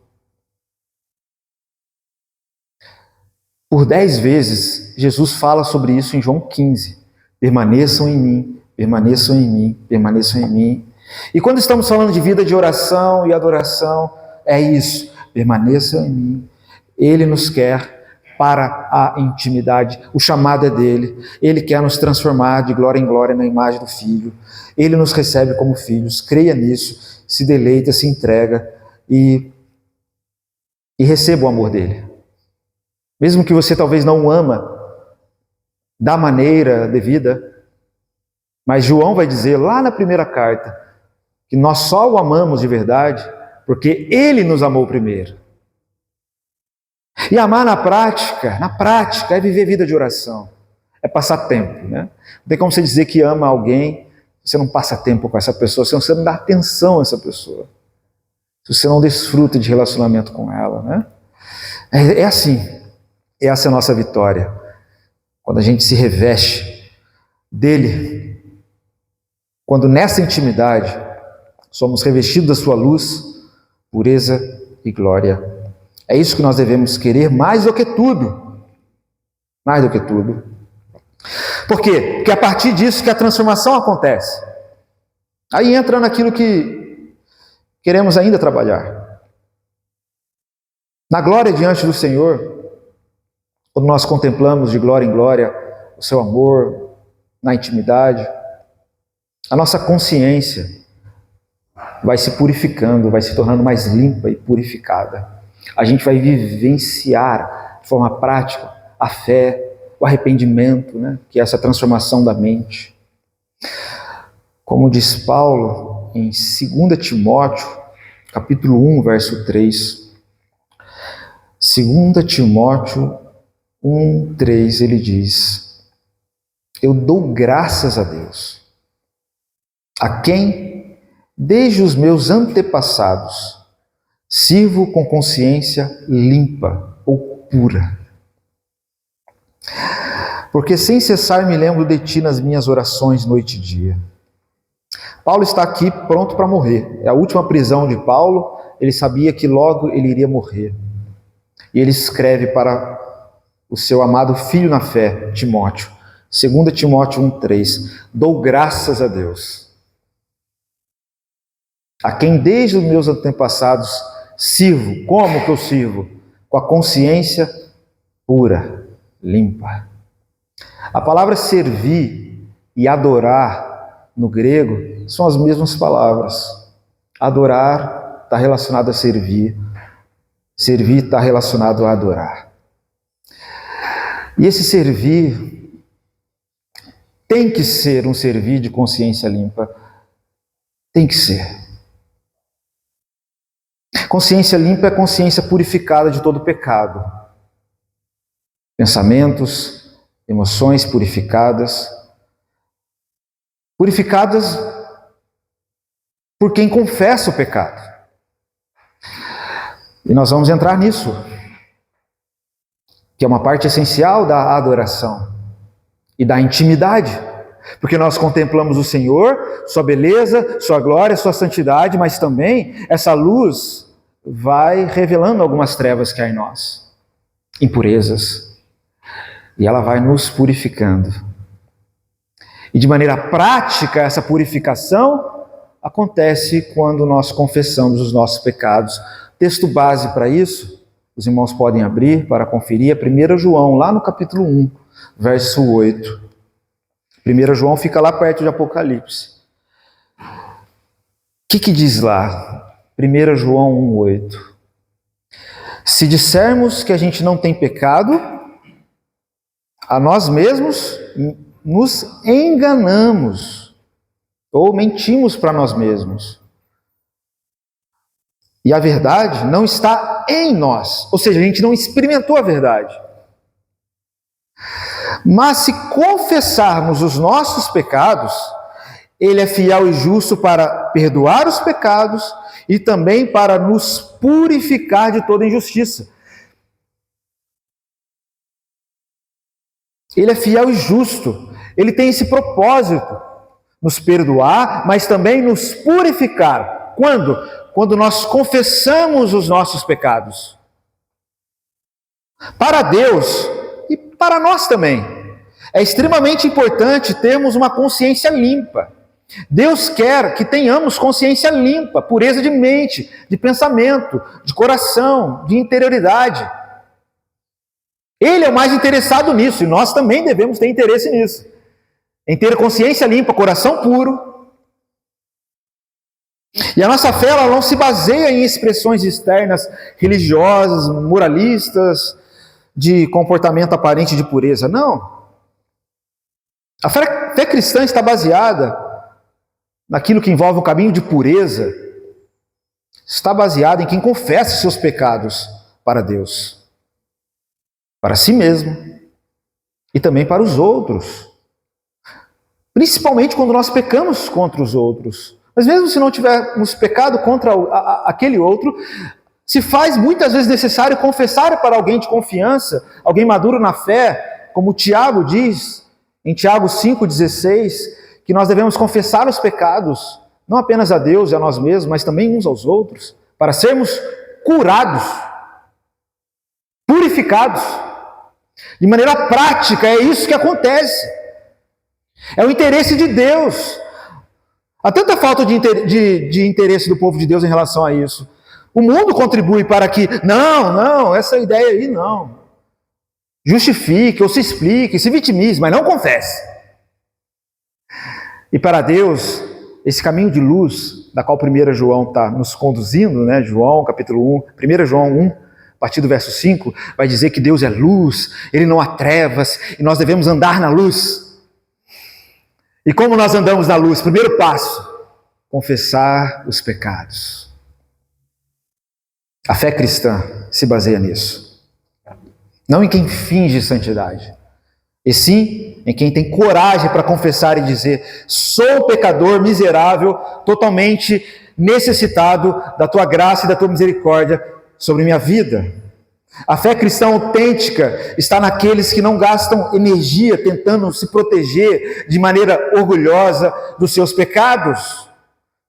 Speaker 1: Por 10 vezes, Jesus fala sobre isso em João 15. Permaneçam em mim, permaneçam em mim, permaneçam em mim. E quando estamos falando de vida de oração e adoração, é isso, permaneçam em mim. Ele nos quer para a intimidade, o chamado é dele, Ele quer nos transformar de glória em glória na imagem do Filho, Ele nos recebe como filhos, creia nisso, se deleita, se entrega e receba o amor dele. Mesmo que você talvez não o ama da maneira devida, mas João vai dizer lá na primeira carta, que nós só o amamos de verdade porque Ele nos amou primeiro. E amar na prática é viver vida de oração, é passar tempo, né? Não tem como você dizer que ama alguém, você não passa tempo com essa pessoa, se você não dá atenção a essa pessoa, se você não desfruta de relacionamento com ela, né? É assim, essa é a nossa vitória, quando a gente se reveste dele, quando nessa intimidade somos revestidos da sua luz, pureza e glória. É isso que nós devemos querer mais do que tudo. Mais do que tudo. Por quê? Porque é a partir disso que a transformação acontece. Aí entra naquilo que queremos ainda trabalhar. Na glória diante do Senhor, quando nós contemplamos de glória em glória o seu amor, na intimidade, a nossa consciência vai se purificando, vai se tornando mais limpa e purificada. A gente vai vivenciar de forma prática a fé, o arrependimento, né? Que é essa transformação da mente. Como diz Paulo em 2 Timóteo, capítulo 1, verso 3. 2 Timóteo 1, 3, ele diz: eu dou graças a Deus, a quem, desde os meus antepassados, sirvo com consciência limpa ou pura. Porque sem cessar me lembro de ti nas minhas orações noite e dia. Paulo está aqui pronto para morrer. É a última prisão de Paulo, ele sabia que logo ele iria morrer. E ele escreve para o seu amado filho na fé, Timóteo. 2 Timóteo 1,3. Dou graças a Deus, a quem desde os meus antepassados sirvo. Como que eu sirvo? Com a consciência pura, limpa. A palavra servir e adorar no grego são as mesmas palavras. Adorar está relacionado a servir. Servir está relacionado a adorar. E esse servir tem que ser um servir de consciência limpa. Tem que ser. Consciência limpa é consciência purificada de todo pecado. Pensamentos, emoções purificadas. Purificadas por quem confessa o pecado. E nós vamos entrar nisso, que é uma parte essencial da adoração e da intimidade, porque nós contemplamos o Senhor, sua beleza, sua glória, sua santidade, mas também essa luz vai revelando algumas trevas que há em nós, impurezas, e ela vai nos purificando. E de maneira prática, essa purificação acontece quando nós confessamos os nossos pecados. Texto base para isso, os irmãos podem abrir para conferir, é 1 João, lá no capítulo 1, verso 8. 1 João fica lá perto de Apocalipse. O que diz lá? 1 João 1, 8. Se dissermos que a gente não tem pecado, a nós mesmos nos enganamos, ou mentimos para nós mesmos. E a verdade não está em nós, ou seja, a gente não experimentou a verdade. Mas se confessarmos os nossos pecados, Ele é fiel e justo para perdoar os pecados e também para nos purificar de toda injustiça. Ele é fiel e justo, Ele tem esse propósito, nos perdoar, mas também nos purificar. Quando? Quando nós confessamos os nossos pecados. Para Deus e para nós também. É extremamente importante termos uma consciência limpa. Deus quer que tenhamos consciência limpa, pureza de mente, de pensamento, de coração, de interioridade. Ele é o mais interessado nisso e nós também devemos ter interesse nisso. Em ter consciência limpa, coração puro. E a nossa fé ela não se baseia em expressões externas, religiosas, moralistas, de comportamento aparente de pureza. Não. A fé cristã está baseada naquilo que envolve um caminho de pureza. Está baseada em quem confessa seus pecados para Deus, para si mesmo e também para os outros. Principalmente quando nós pecamos contra os outros. Mas mesmo se não tivermos pecado contra aquele outro, se faz muitas vezes necessário confessar para alguém de confiança, alguém maduro na fé, como Tiago diz, em Tiago 5,16, que nós devemos confessar os pecados não apenas a Deus e a nós mesmos, mas também uns aos outros, para sermos curados, purificados. De maneira prática, é isso que acontece. É o interesse de Deus. Há tanta falta de interesse do povo de Deus em relação a isso. O mundo contribui para que, não, essa ideia aí não. Justifique, ou se explique, se vitimize, mas não confesse. E para Deus, esse caminho de luz, da qual 1 João está nos conduzindo, né? João, capítulo 1, 1 João 1, a partir do verso 5, vai dizer que Deus é luz, Ele não há trevas, e nós devemos andar na luz. E como nós andamos na luz? Primeiro passo, confessar os pecados. A fé cristã se baseia nisso. Não em quem finge santidade, e sim em quem tem coragem para confessar e dizer: sou pecador miserável, totalmente necessitado da tua graça e da tua misericórdia sobre minha vida. A fé cristã autêntica está naqueles que não gastam energia tentando se proteger de maneira orgulhosa dos seus pecados,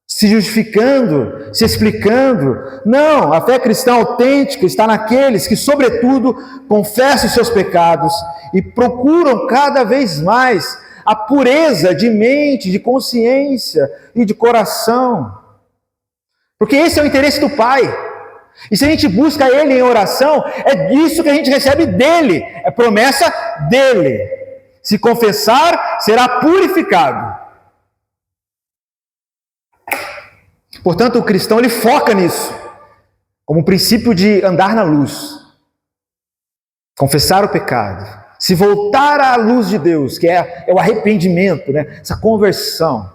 Speaker 1: se justificando, se explicando. Não, a fé cristã autêntica está naqueles que, sobretudo, confessam os seus pecados e procuram cada vez mais a pureza de mente, de consciência e de coração. Porque esse é o interesse do Pai. E se a gente busca Ele em oração, é disso que a gente recebe dEle, é promessa dEle. Se confessar, será purificado. Portanto, o cristão ele foca nisso, como princípio de andar na luz. Confessar o pecado, se voltar à luz de Deus, que é o arrependimento, né? Essa conversão.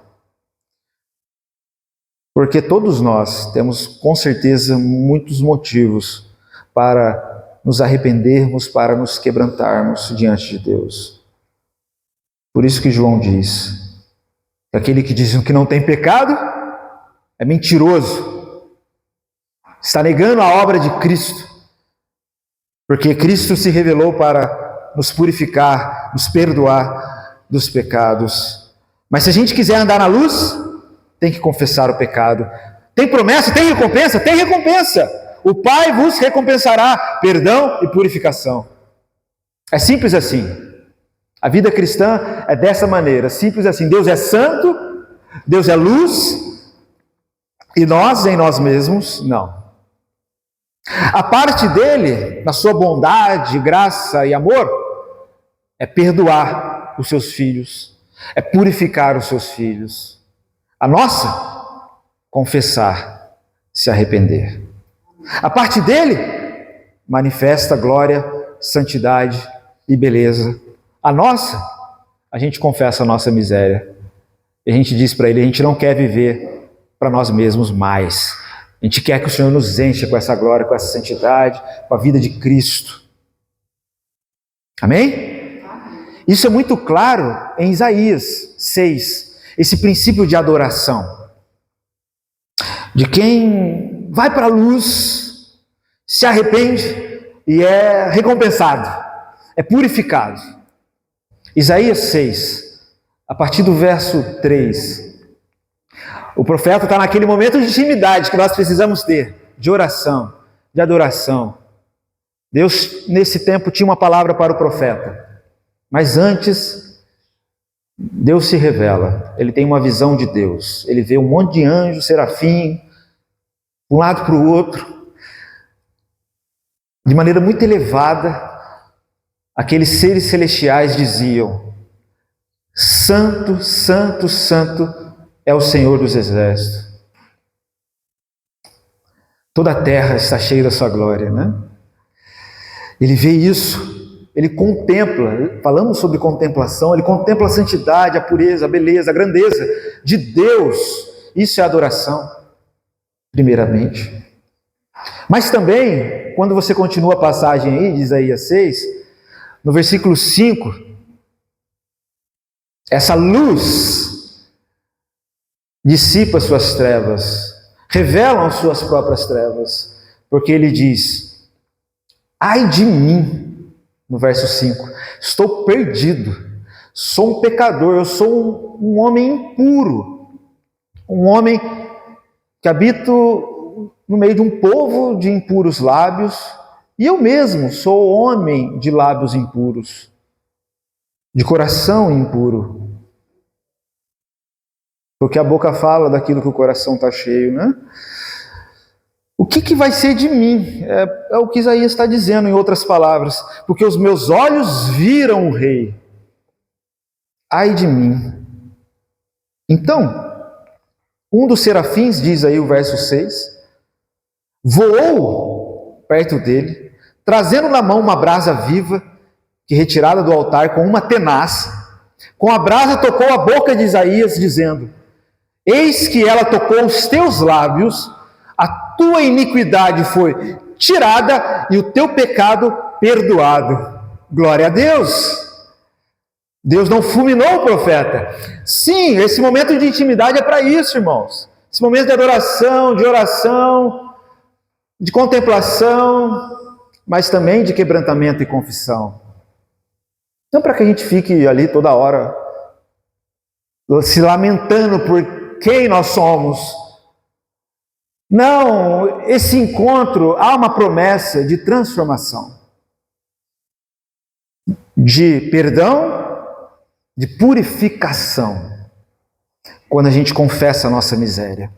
Speaker 1: Porque todos nós temos, com certeza, muitos motivos para nos arrependermos, para nos quebrantarmos diante de Deus. Por isso que João diz: aquele que diz que não tem pecado é mentiroso, está negando a obra de Cristo, porque Cristo se revelou para nos purificar, nos perdoar dos pecados. Mas se a gente quiser andar na luz, tem que confessar o pecado. Tem promessa? Tem recompensa? Tem recompensa. O Pai vos recompensará perdão e purificação. É simples assim. A vida cristã é dessa maneira, simples assim. Deus é santo, Deus é luz, e nós em nós mesmos, não. A parte dele, na sua bondade, graça e amor, é perdoar os seus filhos, é purificar os seus filhos. A nossa, confessar, se arrepender. A parte dele, manifesta glória, santidade e beleza. A nossa, a gente confessa a nossa miséria. E a gente diz para ele: a gente não quer viver para nós mesmos mais. A gente quer que o Senhor nos encha com essa glória, com essa santidade, com a vida de Cristo. Amém? Isso é muito claro em Isaías 6. Esse princípio de adoração, de quem vai para a luz, se arrepende e é recompensado, é purificado. Isaías 6, a partir do verso 3, o profeta está naquele momento de intimidade que nós precisamos ter, de oração, de adoração. Deus, nesse tempo, tinha uma palavra para o profeta, mas antes Deus se revela, ele tem uma visão de Deus, ele vê um monte de anjos, serafim, de um lado para o outro, de maneira muito elevada, aqueles seres celestiais diziam: Santo, Santo, Santo é o Senhor dos Exércitos. Toda a terra está cheia da sua glória, né? Ele vê isso. Ele contempla, falamos sobre contemplação, ele contempla a santidade, a pureza, a beleza, a grandeza de Deus. Isso é adoração, primeiramente. Mas também, quando você continua a passagem aí de Isaías 6, no versículo 5, essa luz dissipa suas trevas, revelam suas próprias trevas, porque ele diz: ai de mim, no verso 5, estou perdido, sou um pecador, eu sou um homem impuro, um homem que habito no meio de um povo de impuros lábios, e eu mesmo sou homem de lábios impuros, de coração impuro. Porque a boca fala daquilo que o coração está cheio, né? O que vai ser de mim? É o que Isaías está dizendo, em outras palavras. Porque os meus olhos viram o rei. Ai de mim. Então, um dos serafins, diz aí o verso 6, voou perto dele, trazendo na mão uma brasa viva, que retirada do altar com uma tenaz, com a brasa tocou a boca de Isaías, dizendo: eis que ela tocou os teus lábios, a tua iniquidade foi tirada e o teu pecado perdoado. Glória a Deus! Deus não fulminou o profeta. Sim, esse momento de intimidade é para isso, irmãos. Esse momento de adoração, de oração, de contemplação, mas também de quebrantamento e confissão. Não para que a gente fique ali toda hora se lamentando por quem nós somos. Não, esse encontro, há uma promessa de transformação, de perdão, de purificação, quando a gente confessa a nossa miséria.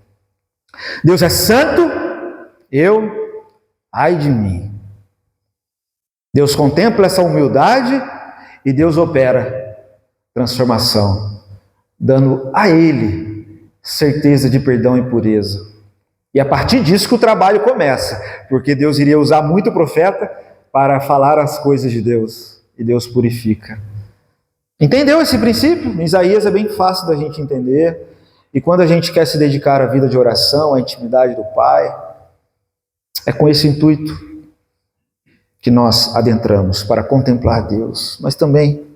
Speaker 1: Deus é santo, ai de mim. Deus contempla essa humildade e Deus opera transformação, dando a Ele certeza de perdão e pureza. E a partir disso que o trabalho começa, porque Deus iria usar muito o profeta para falar as coisas de Deus, e Deus purifica. Entendeu esse princípio? Em Isaías é bem fácil da gente entender, e quando a gente quer se dedicar à vida de oração, à intimidade do Pai, é com esse intuito que nós adentramos para contemplar Deus, mas também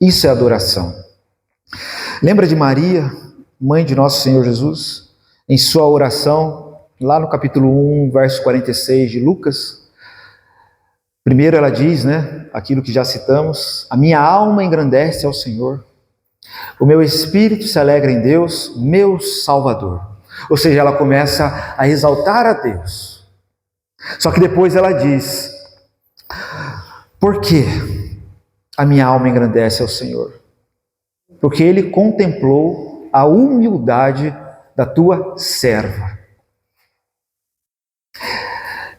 Speaker 1: isso é adoração. Lembra de Maria, mãe de nosso Senhor Jesus, em sua oração, lá no capítulo 1, verso 46 de Lucas? Primeiro ela diz, né, aquilo que já citamos: a minha alma engrandece ao Senhor, o meu espírito se alegra em Deus, meu Salvador. Ou seja, ela começa a exaltar a Deus. Só que depois ela diz: por que a minha alma engrandece ao Senhor? Porque Ele contemplou a humildade da tua serva.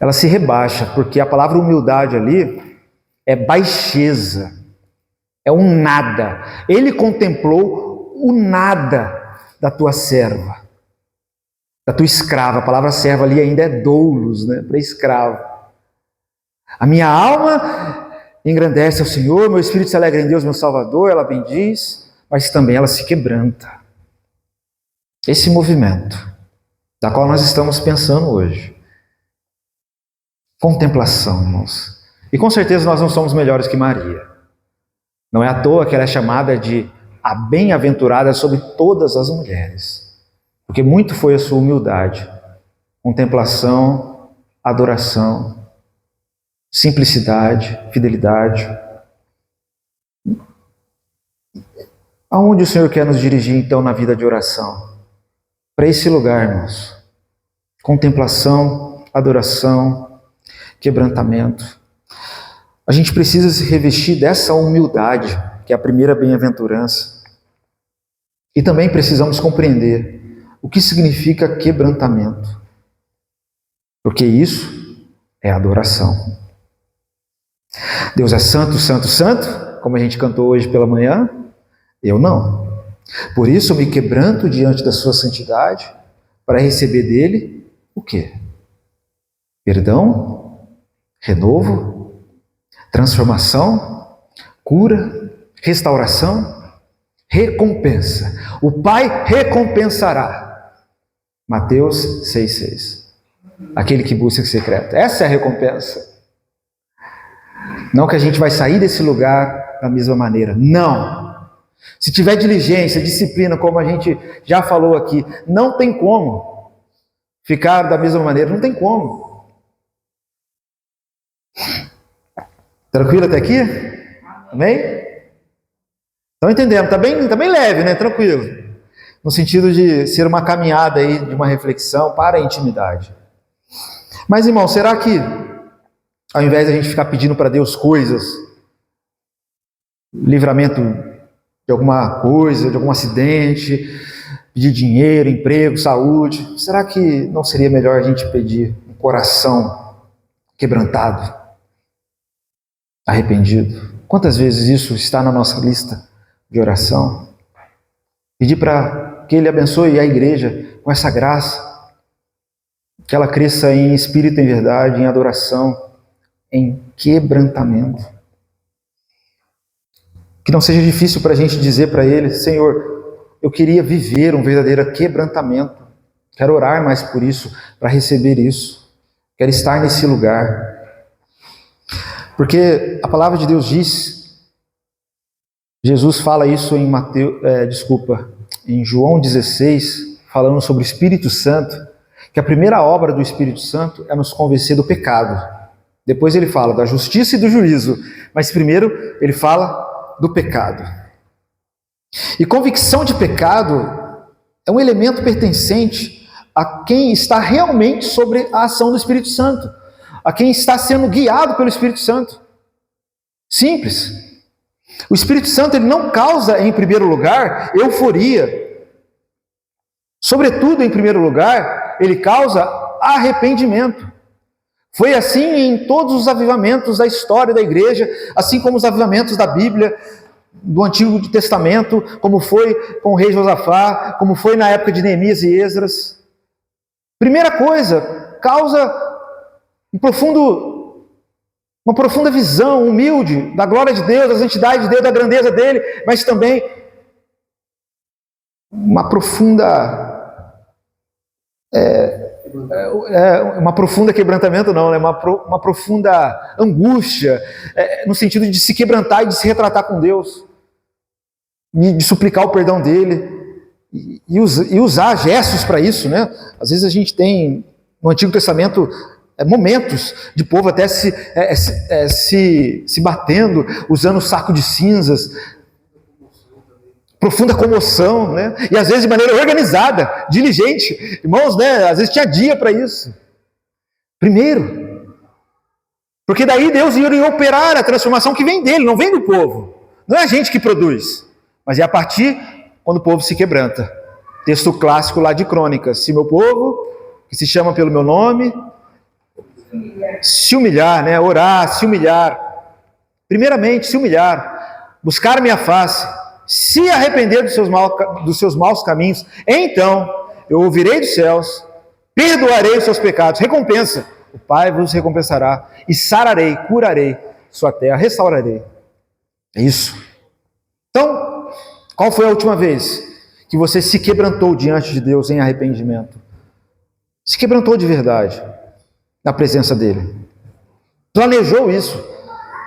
Speaker 1: Ela se rebaixa, porque a palavra humildade ali é baixeza, é um nada. Ele contemplou o nada da tua serva, da tua escrava. A palavra serva ali ainda é doulos, né, para escravo. A minha alma engrandece ao Senhor, meu espírito se alegra em Deus, meu Salvador, ela bendiz, mas também ela se quebranta. Esse movimento, da qual nós estamos pensando hoje. Contemplação, irmãos. E com certeza nós não somos melhores que Maria. Não é à toa que ela é chamada de a bem-aventurada sobre todas as mulheres. Porque muito foi a sua humildade, contemplação, adoração, simplicidade, fidelidade. Aonde o Senhor quer nos dirigir então na vida de oração? Para esse lugar, irmãos. Contemplação, adoração, quebrantamento. A gente precisa se revestir dessa humildade, que é a primeira bem-aventurança. E também precisamos compreender o que significa quebrantamento. Porque isso é adoração. Deus é santo, santo, santo, como a gente cantou hoje pela manhã. Eu não. Por isso eu me quebranto diante da sua santidade, para receber dele o quê? Perdão, renovo, transformação, cura, restauração, recompensa. O Pai recompensará. Mateus 6,6. Aquele que busca em secreto. Essa é a recompensa. Não que a gente vai sair desse lugar da mesma maneira. Não. Se tiver diligência, disciplina, como a gente já falou aqui, não tem como ficar da mesma maneira. Não tem como. Tranquilo até aqui? Amém? Estão entendendo? Está bem leve, né? Tranquilo. no sentido de ser uma caminhada aí, de uma reflexão para a intimidade. Mas, irmão, será que ao invés de a gente ficar pedindo para Deus coisas, livramento de alguma coisa, de algum acidente, pedir dinheiro, emprego, saúde, será que não seria melhor a gente pedir um coração quebrantado, arrependido? Quantas vezes isso está na nossa lista de oração? Pedir para que Ele abençoe a igreja com essa graça, que ela cresça em espírito, em verdade, em adoração, em quebrantamento. Que não seja difícil para a gente dizer para Ele: Senhor, eu queria viver um verdadeiro quebrantamento, quero orar mais por isso, para receber isso, quero estar nesse lugar. Porque a palavra de Deus diz, Jesus fala isso em em João 16, falando sobre o Espírito Santo, que a primeira obra do Espírito Santo é nos convencer do pecado. Depois ele fala da justiça e do juízo, mas primeiro ele fala do pecado. E convicção de pecado é um elemento pertencente a quem está realmente sobre a ação do Espírito Santo, a quem está sendo guiado pelo Espírito Santo. Simples. O Espírito Santo ele não causa, em primeiro lugar, euforia. Sobretudo, em primeiro lugar, ele causa arrependimento. Foi assim em todos os avivamentos da história da igreja, assim como os avivamentos da Bíblia, do Antigo Testamento, como foi com o rei Josafá, como foi na época de Neemias e Esdras. Primeira coisa, causa uma profunda visão humilde da glória de Deus, da santidade de Deus, da grandeza dele, mas também uma profunda quebrantamento, não, é uma profunda angústia, no sentido de se quebrantar e de se retratar com Deus, de suplicar o perdão dele, e usar gestos para isso, né? Às vezes a gente tem no Antigo Testamento momentos de povo até se batendo, usando saco de cinzas, profunda comoção, né? E às vezes de maneira organizada, diligente. Irmãos, né? Às vezes tinha dia para isso. Primeiro, porque daí Deus iria operar a transformação que vem dele, não vem do povo. Não é a gente que produz, mas é a partir quando o povo se quebranta. Texto clássico lá de Crônicas: se meu povo, que se chama pelo meu nome, se humilhar, né? Orar, se humilhar. Primeiramente, se humilhar, buscar minha face, se arrepender dos seus maus caminhos, então eu ouvirei dos céus, perdoarei os seus pecados, recompensa, o Pai vos recompensará, e sararei, curarei sua terra, restaurarei. É isso. Então, qual foi a última vez que você se quebrantou diante de Deus em arrependimento? Se quebrantou de verdade na presença dele. Planejou isso.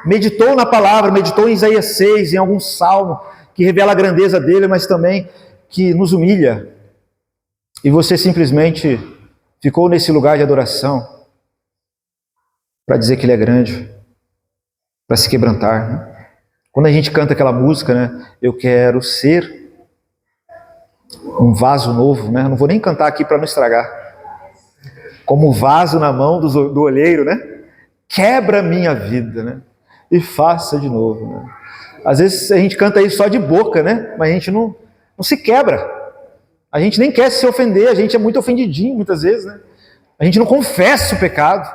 Speaker 1: Meditou na palavra, meditou em Isaías 6, em algum salmo que revela a grandeza dele, mas também que nos humilha. E você simplesmente ficou nesse lugar de adoração para dizer que ele é grande, para se quebrantar, né? Quando a gente canta aquela música, né? Eu quero ser um vaso novo, né? Não vou nem cantar aqui para não estragar. Como um vaso na mão do olheiro, né? Quebra a minha vida, né? E faça de novo, né? Às vezes a gente canta isso só de boca, né? Mas a gente não se quebra. A gente nem quer se ofender, a gente é muito ofendidinho muitas vezes, né? A gente não confessa o pecado,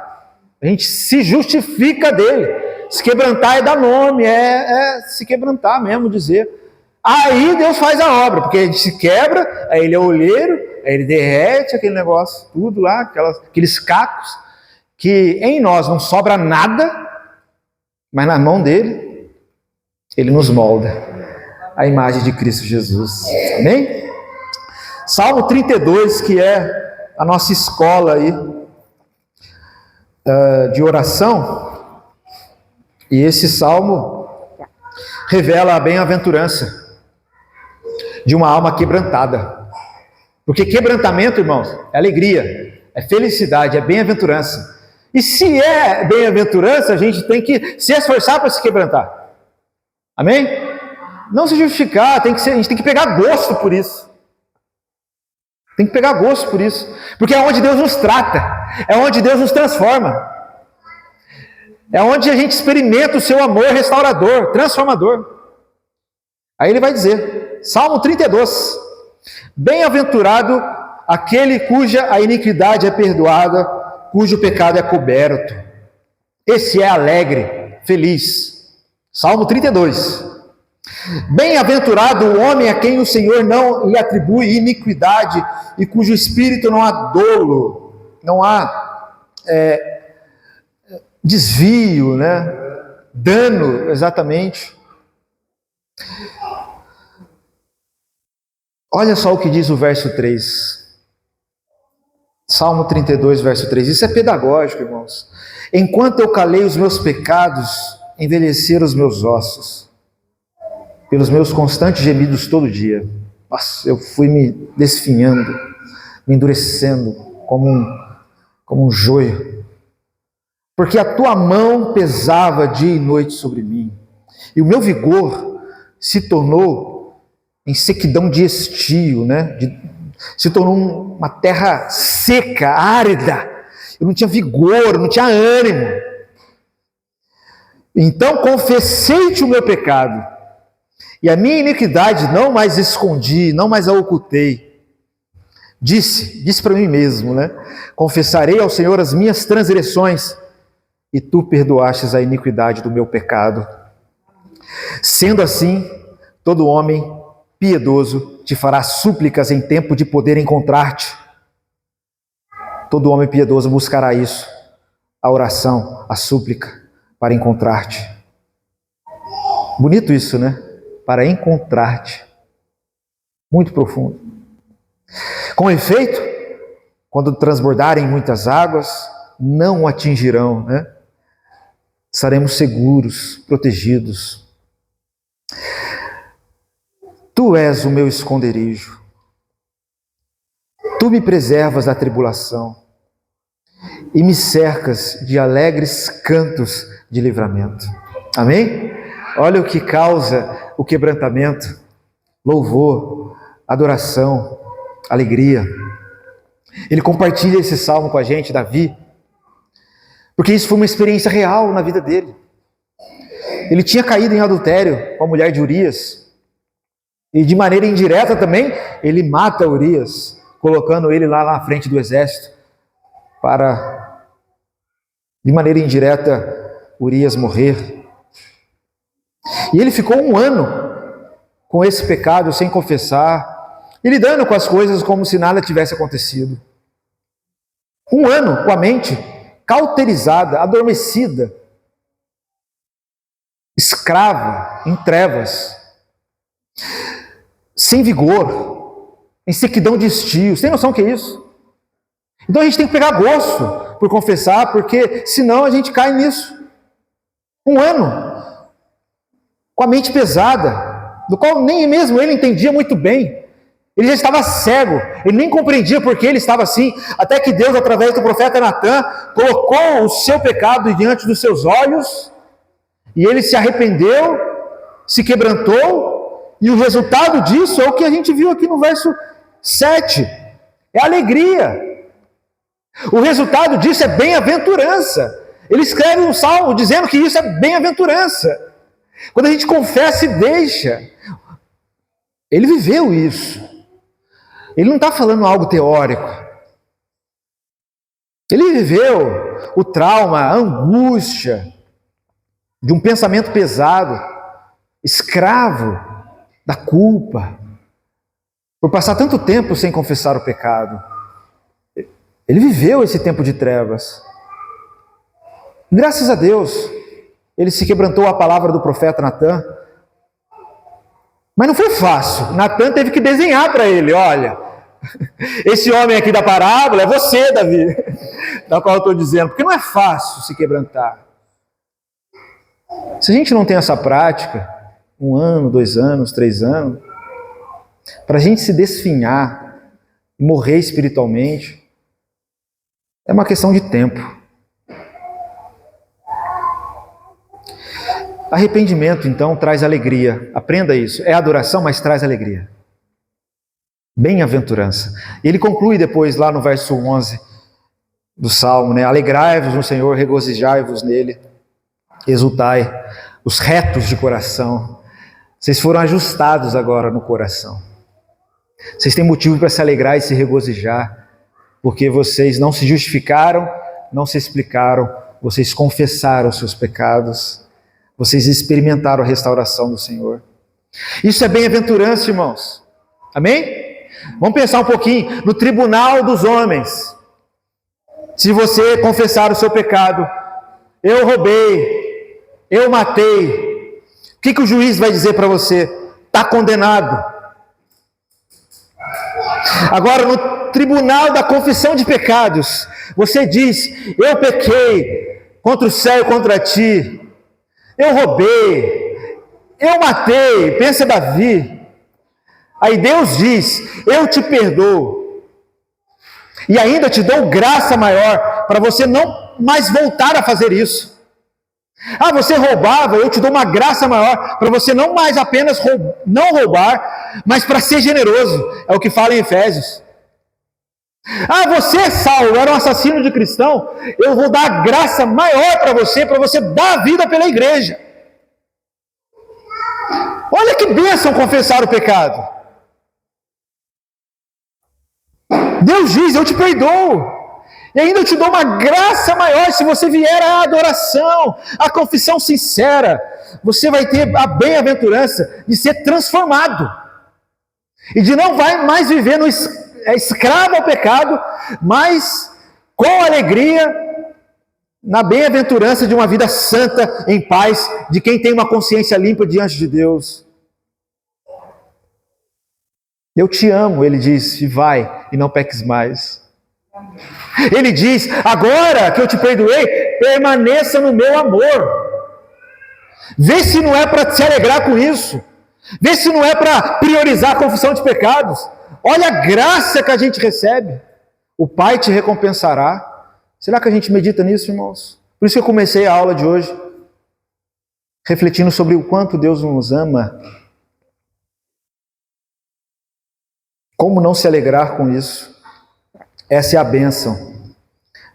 Speaker 1: a gente se justifica dele. Se quebrantar é dar nome, é se quebrantar mesmo, dizer. Aí Deus faz a obra, porque a gente se quebra, aí ele é olheiro, aí ele derrete aquele negócio, tudo lá, aqueles cacos, que em nós não sobra nada, mas na mão dele, ele nos molda a imagem de Cristo Jesus. Amém? Salmo 32, que é a nossa escola aí de oração, e esse salmo revela a bem-aventurança de uma alma quebrantada. Porque quebrantamento, irmãos, é alegria, é felicidade, é bem-aventurança. E se é bem-aventurança, a gente tem que se esforçar para se quebrantar. Amém? Não se justificar, a gente tem que pegar gosto por isso. Tem que pegar gosto por isso. Porque é onde Deus nos trata. É onde Deus nos transforma. É onde a gente experimenta o seu amor restaurador, transformador. Aí ele vai dizer, Salmo 32. Bem-aventurado aquele cuja a iniquidade é perdoada, cujo pecado é coberto. Esse é alegre, feliz. Salmo 32. Bem-aventurado o homem a quem o Senhor não lhe atribui iniquidade e cujo espírito não há dolo, não há desvio, né? Dano, exatamente. Olha só o que diz o verso 3. Salmo 32, verso 3. Isso é pedagógico, irmãos. Enquanto eu calei os meus pecados, envelheceram os meus ossos, pelos meus constantes gemidos todo dia. Nossa, eu fui me desfinhando, me endurecendo como um joio. Porque a tua mão pesava dia e noite sobre mim, e o meu vigor se tornou em sequidão de estio, né? Se tornou uma terra seca, árida. Eu não tinha vigor, não tinha ânimo. Então confessei-te o meu pecado, e a minha iniquidade não mais escondi, não mais a ocultei. Disse para mim mesmo, né? Confessarei ao Senhor as minhas transgressões, e tu perdoastes a iniquidade do meu pecado. Sendo assim, todo homem piedoso te fará súplicas em tempo de poder encontrar-te. Todo homem piedoso buscará isso, a oração, a súplica, para encontrar-te. Bonito isso, né? Para encontrar-te. Muito profundo. Com efeito, quando transbordarem muitas águas, não o atingirão, né? Estaremos seguros, protegidos. Tu és o meu esconderijo. Tu me preservas da tribulação e me cercas de alegres cantos de livramento. Amém? Olha o que causa o quebrantamento: louvor, adoração, alegria. Ele compartilha esse salmo com a gente, Davi, porque isso foi uma experiência real na vida dele. Ele tinha caído em adultério com a mulher de Urias, e de maneira indireta também, ele mata Urias, colocando ele lá na frente do exército, para, de maneira indireta, Urias morrer. E ele ficou 1 ano com esse pecado, sem confessar, e lidando com as coisas como se nada tivesse acontecido. 1 ano com a mente cauterizada, adormecida, escrava, em trevas, sem vigor, em sequidão de estio. Você tem noção do que é isso? Então a gente tem que pegar gosto por confessar, porque senão a gente cai nisso. 1 ano com a mente pesada, do qual nem mesmo ele entendia muito bem. Ele já estava cego, ele nem compreendia por que ele estava assim, até que Deus, através do profeta Natã, colocou o seu pecado diante dos seus olhos, e ele se arrependeu, se quebrantou, e o resultado disso é o que a gente viu aqui no verso 7, é alegria. O resultado disso é bem-aventurança. Ele escreve um salmo dizendo que isso é bem-aventurança. Quando a gente confessa e deixa, ele viveu isso. Ele não está falando algo teórico. Ele viveu o trauma, a angústia de um pensamento pesado, escravo da culpa, por passar tanto tempo sem confessar o pecado. Ele viveu esse tempo de trevas. Graças a Deus, ele se quebrantou à palavra do profeta Natã. Mas não foi fácil. Natã teve que desenhar para ele: olha, esse homem aqui da parábola é você, Davi, da qual eu estou dizendo, porque não é fácil se quebrantar. Se a gente não tem essa prática, 1 ano, 2 anos, 3 anos, para a gente se desfinhar e morrer espiritualmente, é uma questão de tempo. Arrependimento, então, traz alegria. Aprenda isso. É adoração, mas traz alegria. Bem-aventurança. Ele conclui depois lá no verso 11 do Salmo, né? Alegrai-vos no Senhor, regozijai-vos nele, exultai, os retos de coração. Vocês foram ajustados agora no coração. Vocês têm motivo para se alegrar e se regozijar, porque vocês não se justificaram, não se explicaram, vocês confessaram os seus pecados, vocês experimentaram a restauração do Senhor. Isso é bem-aventurança, irmãos. Amém? Vamos pensar um pouquinho no tribunal dos homens. Se você confessar o seu pecado, eu roubei, eu matei, o que o juiz vai dizer para você? Está condenado. Agora, no tribunal da confissão de pecados, você diz, eu pequei contra o céu e contra ti, eu roubei, eu matei, pensa Davi. Aí Deus diz, eu te perdoo, e ainda te dou graça maior, para você não mais voltar a fazer isso. Ah, você roubava, eu te dou uma graça maior, para você não mais apenas não roubar, mas para ser generoso, é o que fala em Efésios. Ah, você, Saulo, era um assassino de cristão, eu vou dar graça maior para você dar a vida pela igreja. Olha que bênção confessar o pecado. Deus diz, eu te perdoo, e ainda eu te dou uma graça maior se você vier à adoração, à confissão sincera, você vai ter a bem-aventurança de ser transformado, e de não vai mais viver escravo ao pecado, mas com alegria, na bem-aventurança de uma vida santa, em paz, de quem tem uma consciência limpa diante de Deus. Eu te amo, ele diz, e vai, e não peques mais. Ele diz, agora que eu te perdoei, permaneça no meu amor. Vê se não é para se alegrar com isso. Vê se não é para priorizar a confissão de pecados. Olha a graça que a gente recebe. O Pai te recompensará. Será que a gente medita nisso, irmãos? Por isso que eu comecei a aula de hoje, refletindo sobre o quanto Deus nos ama. Como não se alegrar com isso? Essa é a bênção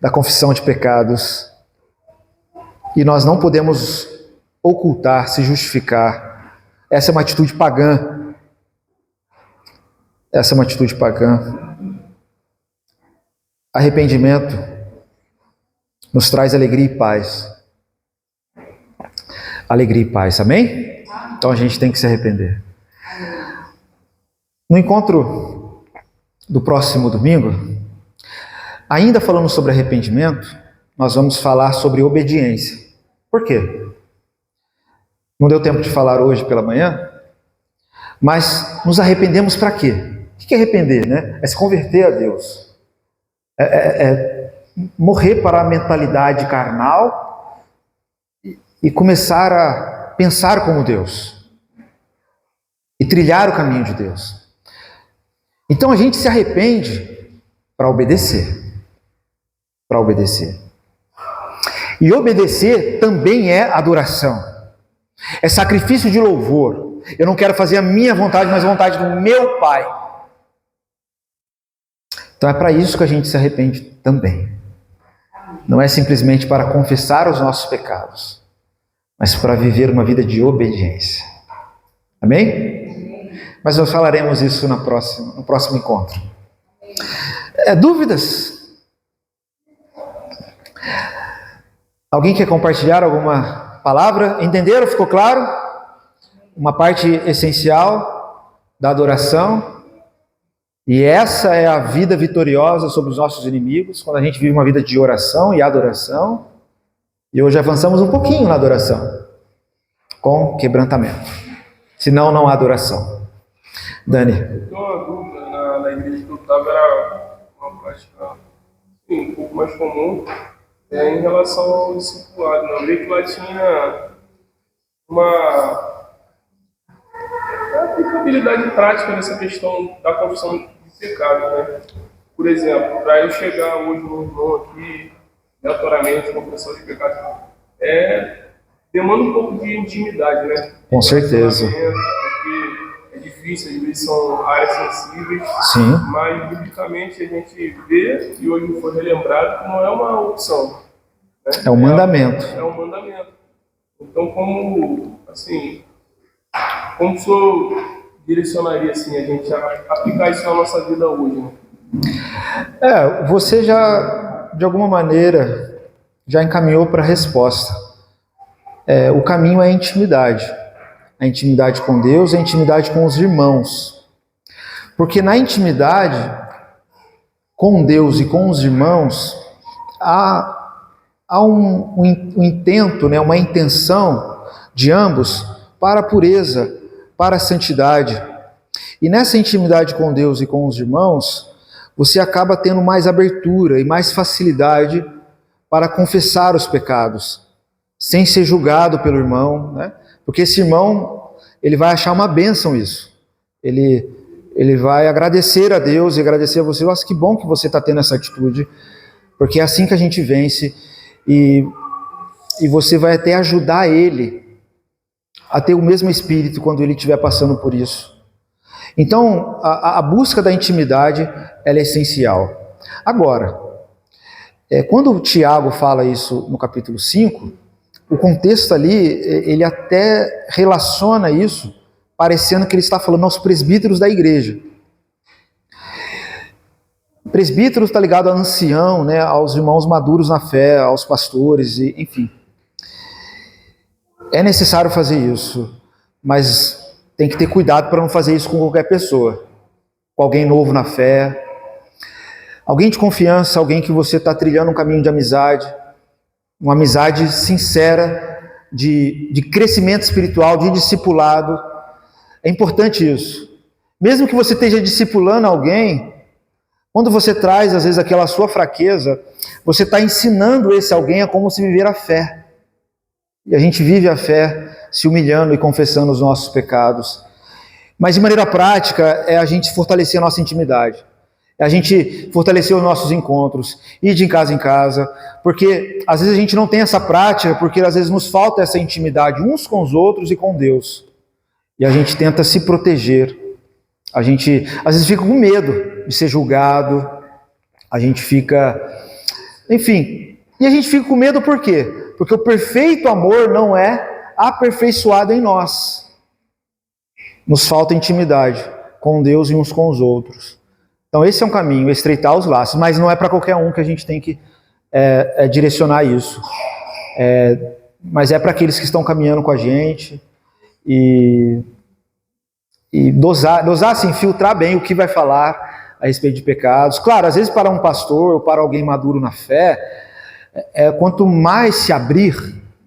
Speaker 1: da confissão de pecados. E nós não podemos ocultar, se justificar. Essa é uma atitude pagã. Essa é uma atitude pagã. Arrependimento nos traz alegria e paz. Alegria e paz, amém? Então a gente tem que se arrepender. No encontro do próximo domingo, ainda falando sobre arrependimento, nós vamos falar sobre obediência. Por quê? Não deu tempo de falar hoje pela manhã, mas nos arrependemos para quê? O que é arrepender, né? É se converter a Deus. É morrer para a mentalidade carnal e começar a pensar como Deus. E trilhar o caminho de Deus. Então a gente se arrepende para obedecer. Para obedecer. E obedecer também é adoração. É sacrifício de louvor. Eu não quero fazer a minha vontade, mas a vontade do meu Pai. Então é para isso que a gente se arrepende também. Não é simplesmente para confessar os nossos pecados, mas para viver uma vida de obediência. Amém? Mas nós falaremos isso no próximo encontro. Dúvidas? Alguém quer compartilhar alguma palavra? Entenderam? Ficou claro? Uma parte essencial da adoração. E essa é a vida vitoriosa sobre os nossos inimigos, quando a gente vive uma vida de oração e adoração. E hoje avançamos um pouquinho na adoração, com quebrantamento. Senão não há adoração. Dani.
Speaker 3: Eu tenho uma dúvida, na igreja que eu estava era uma prática um pouco mais comum em relação ao discipulado. Eu vi que lá tinha uma aplicabilidade prática nessa questão da confissão de pecado, né? Por exemplo, para eu chegar hoje no irmão aqui, aleatoriamente, confissão de pecado, demanda um pouco de intimidade, né?
Speaker 1: Com certeza.
Speaker 3: Porque é difícil difícil, às vezes são áreas sensíveis,
Speaker 1: Sim.
Speaker 3: mas biblicamente a gente vê, e hoje foi relembrado, que não é uma opção. Né?
Speaker 1: É um mandamento.
Speaker 3: É um mandamento. Então, como o senhor direcionaria assim, a gente a aplicar isso na nossa vida hoje? Né?
Speaker 1: Você já, de alguma maneira, já encaminhou para a resposta. O caminho é a intimidade. A intimidade com Deus, a intimidade com os irmãos. Porque na intimidade com Deus e com os irmãos, há um intento, né, uma intenção de ambos para a pureza, para a santidade. E nessa intimidade com Deus e com os irmãos, você acaba tendo mais abertura e mais facilidade para confessar os pecados, sem ser julgado pelo irmão, né? Porque esse irmão, ele vai achar uma bênção isso. Ele vai agradecer a Deus e agradecer a você. Nossa, que bom que você está tendo essa atitude, porque é assim que a gente vence, e você vai até ajudar ele a ter o mesmo espírito quando ele estiver passando por isso. Então, a busca da intimidade, ela é essencial. Agora, quando o Tiago fala isso no capítulo 5, o contexto ali, ele até relaciona isso, parecendo que ele está falando aos presbíteros da igreja. Presbítero está ligado a ancião, né, aos irmãos maduros na fé, aos pastores, enfim. É necessário fazer isso, mas tem que ter cuidado para não fazer isso com qualquer pessoa. Com alguém novo na fé, alguém de confiança, alguém que você está trilhando um caminho de amizade, uma amizade sincera, de crescimento espiritual, de discipulado. É importante isso. Mesmo que você esteja discipulando alguém, quando você traz, às vezes, aquela sua fraqueza, você está ensinando esse alguém a como se viver a fé. E a gente vive a fé se humilhando e confessando os nossos pecados. Mas, de maneira prática, é a gente fortalecer a nossa intimidade. É a gente fortalecer os nossos encontros, ir de casa em casa, porque às vezes a gente não tem essa prática, porque às vezes nos falta essa intimidade uns com os outros e com Deus. E a gente tenta se proteger. A gente, às vezes, fica com medo de ser julgado. A gente fica... Enfim. E a gente fica com medo por quê? Porque o perfeito amor não é aperfeiçoado em nós. Nos falta intimidade com Deus e uns com os outros. Então esse é um caminho, estreitar os laços. Mas não é para qualquer um que a gente tem que direcionar isso. Mas é para aqueles que estão caminhando com a gente. E dosar assim, filtrar bem o que vai falar a respeito de pecados. Claro, às vezes para um pastor ou para alguém maduro na fé, quanto mais se abrir,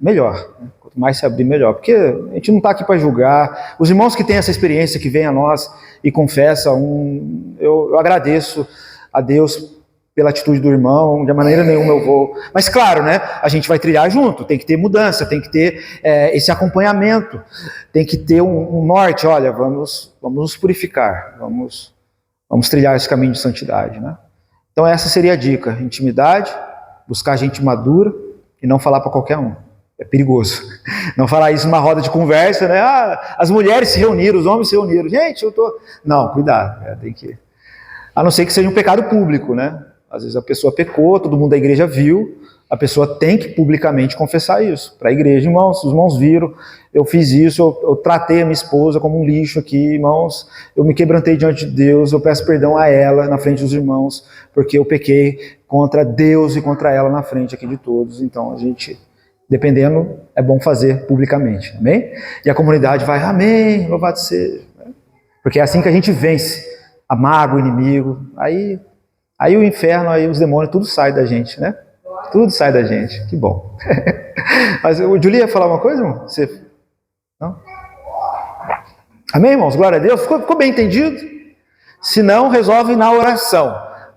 Speaker 1: melhor. Quanto mais se abrir, melhor. Porque a gente não está aqui para julgar. Os irmãos que têm essa experiência, que vêm a nós e confessam, eu agradeço a Deus pela atitude do irmão, de maneira nenhuma eu vou... Mas claro, né, a gente vai trilhar junto, tem que ter mudança, tem que ter esse acompanhamento, tem que ter um norte. Olha, vamos nos purificar, vamos trilhar esse caminho de santidade, né? Então essa seria a dica: intimidade, buscar gente madura e não falar para qualquer um. É perigoso. Não falar isso numa roda de conversa, né? As mulheres se reuniram, os homens se reuniram. Gente, eu tô... Não, cuidado, tem que... A não ser que seja um pecado público, né? Às vezes a pessoa pecou, todo mundo da igreja viu, a pessoa tem que publicamente confessar isso para a igreja. Irmãos, os irmãos viram, eu fiz isso, eu tratei a minha esposa como um lixo aqui, irmãos, eu me quebrantei diante de Deus, eu peço perdão a ela na frente dos irmãos, porque eu pequei contra Deus e contra ela na frente aqui de todos. Então a gente, dependendo, é bom fazer publicamente, amém? E a comunidade vai, amém, louvado seja, porque é assim que a gente vence a mágoa, o inimigo. Aí o inferno, aí os demônios, tudo sai da gente, né? Tudo sai da gente, que bom. Mas o Julie ia falar uma coisa, irmão? Você... Não? Amém, irmãos? Glória a Deus. Ficou bem entendido? Se não, resolve na oração.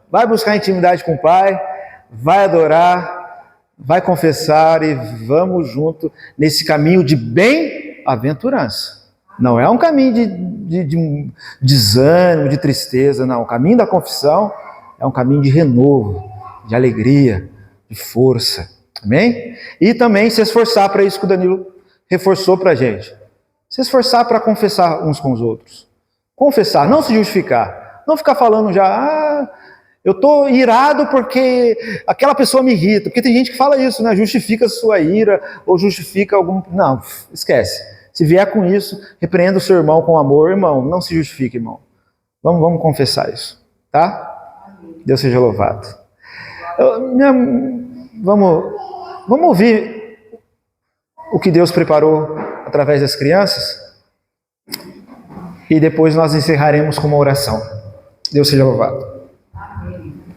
Speaker 1: Vai buscar intimidade com o Pai, vai adorar, vai confessar e vamos junto nesse caminho de bem-aventurança. Não é um caminho de desânimo, de tristeza, não. O caminho da confissão é um caminho de renovo, de alegria, de força. Amém? E também se esforçar para isso que o Danilo reforçou para a gente. Se esforçar para confessar uns com os outros. Confessar, não se justificar. Não ficar falando já, eu estou irado porque aquela pessoa me irrita. Porque tem gente que fala isso, né? Justifica a sua ira ou justifica algum... Não, esquece. Se vier com isso, repreenda o seu irmão com amor. Irmão, não se justifique, irmão. Vamos confessar isso, tá? Deus seja louvado. Vamos ouvir o que Deus preparou através das crianças? E depois nós encerraremos com uma oração. Deus seja louvado.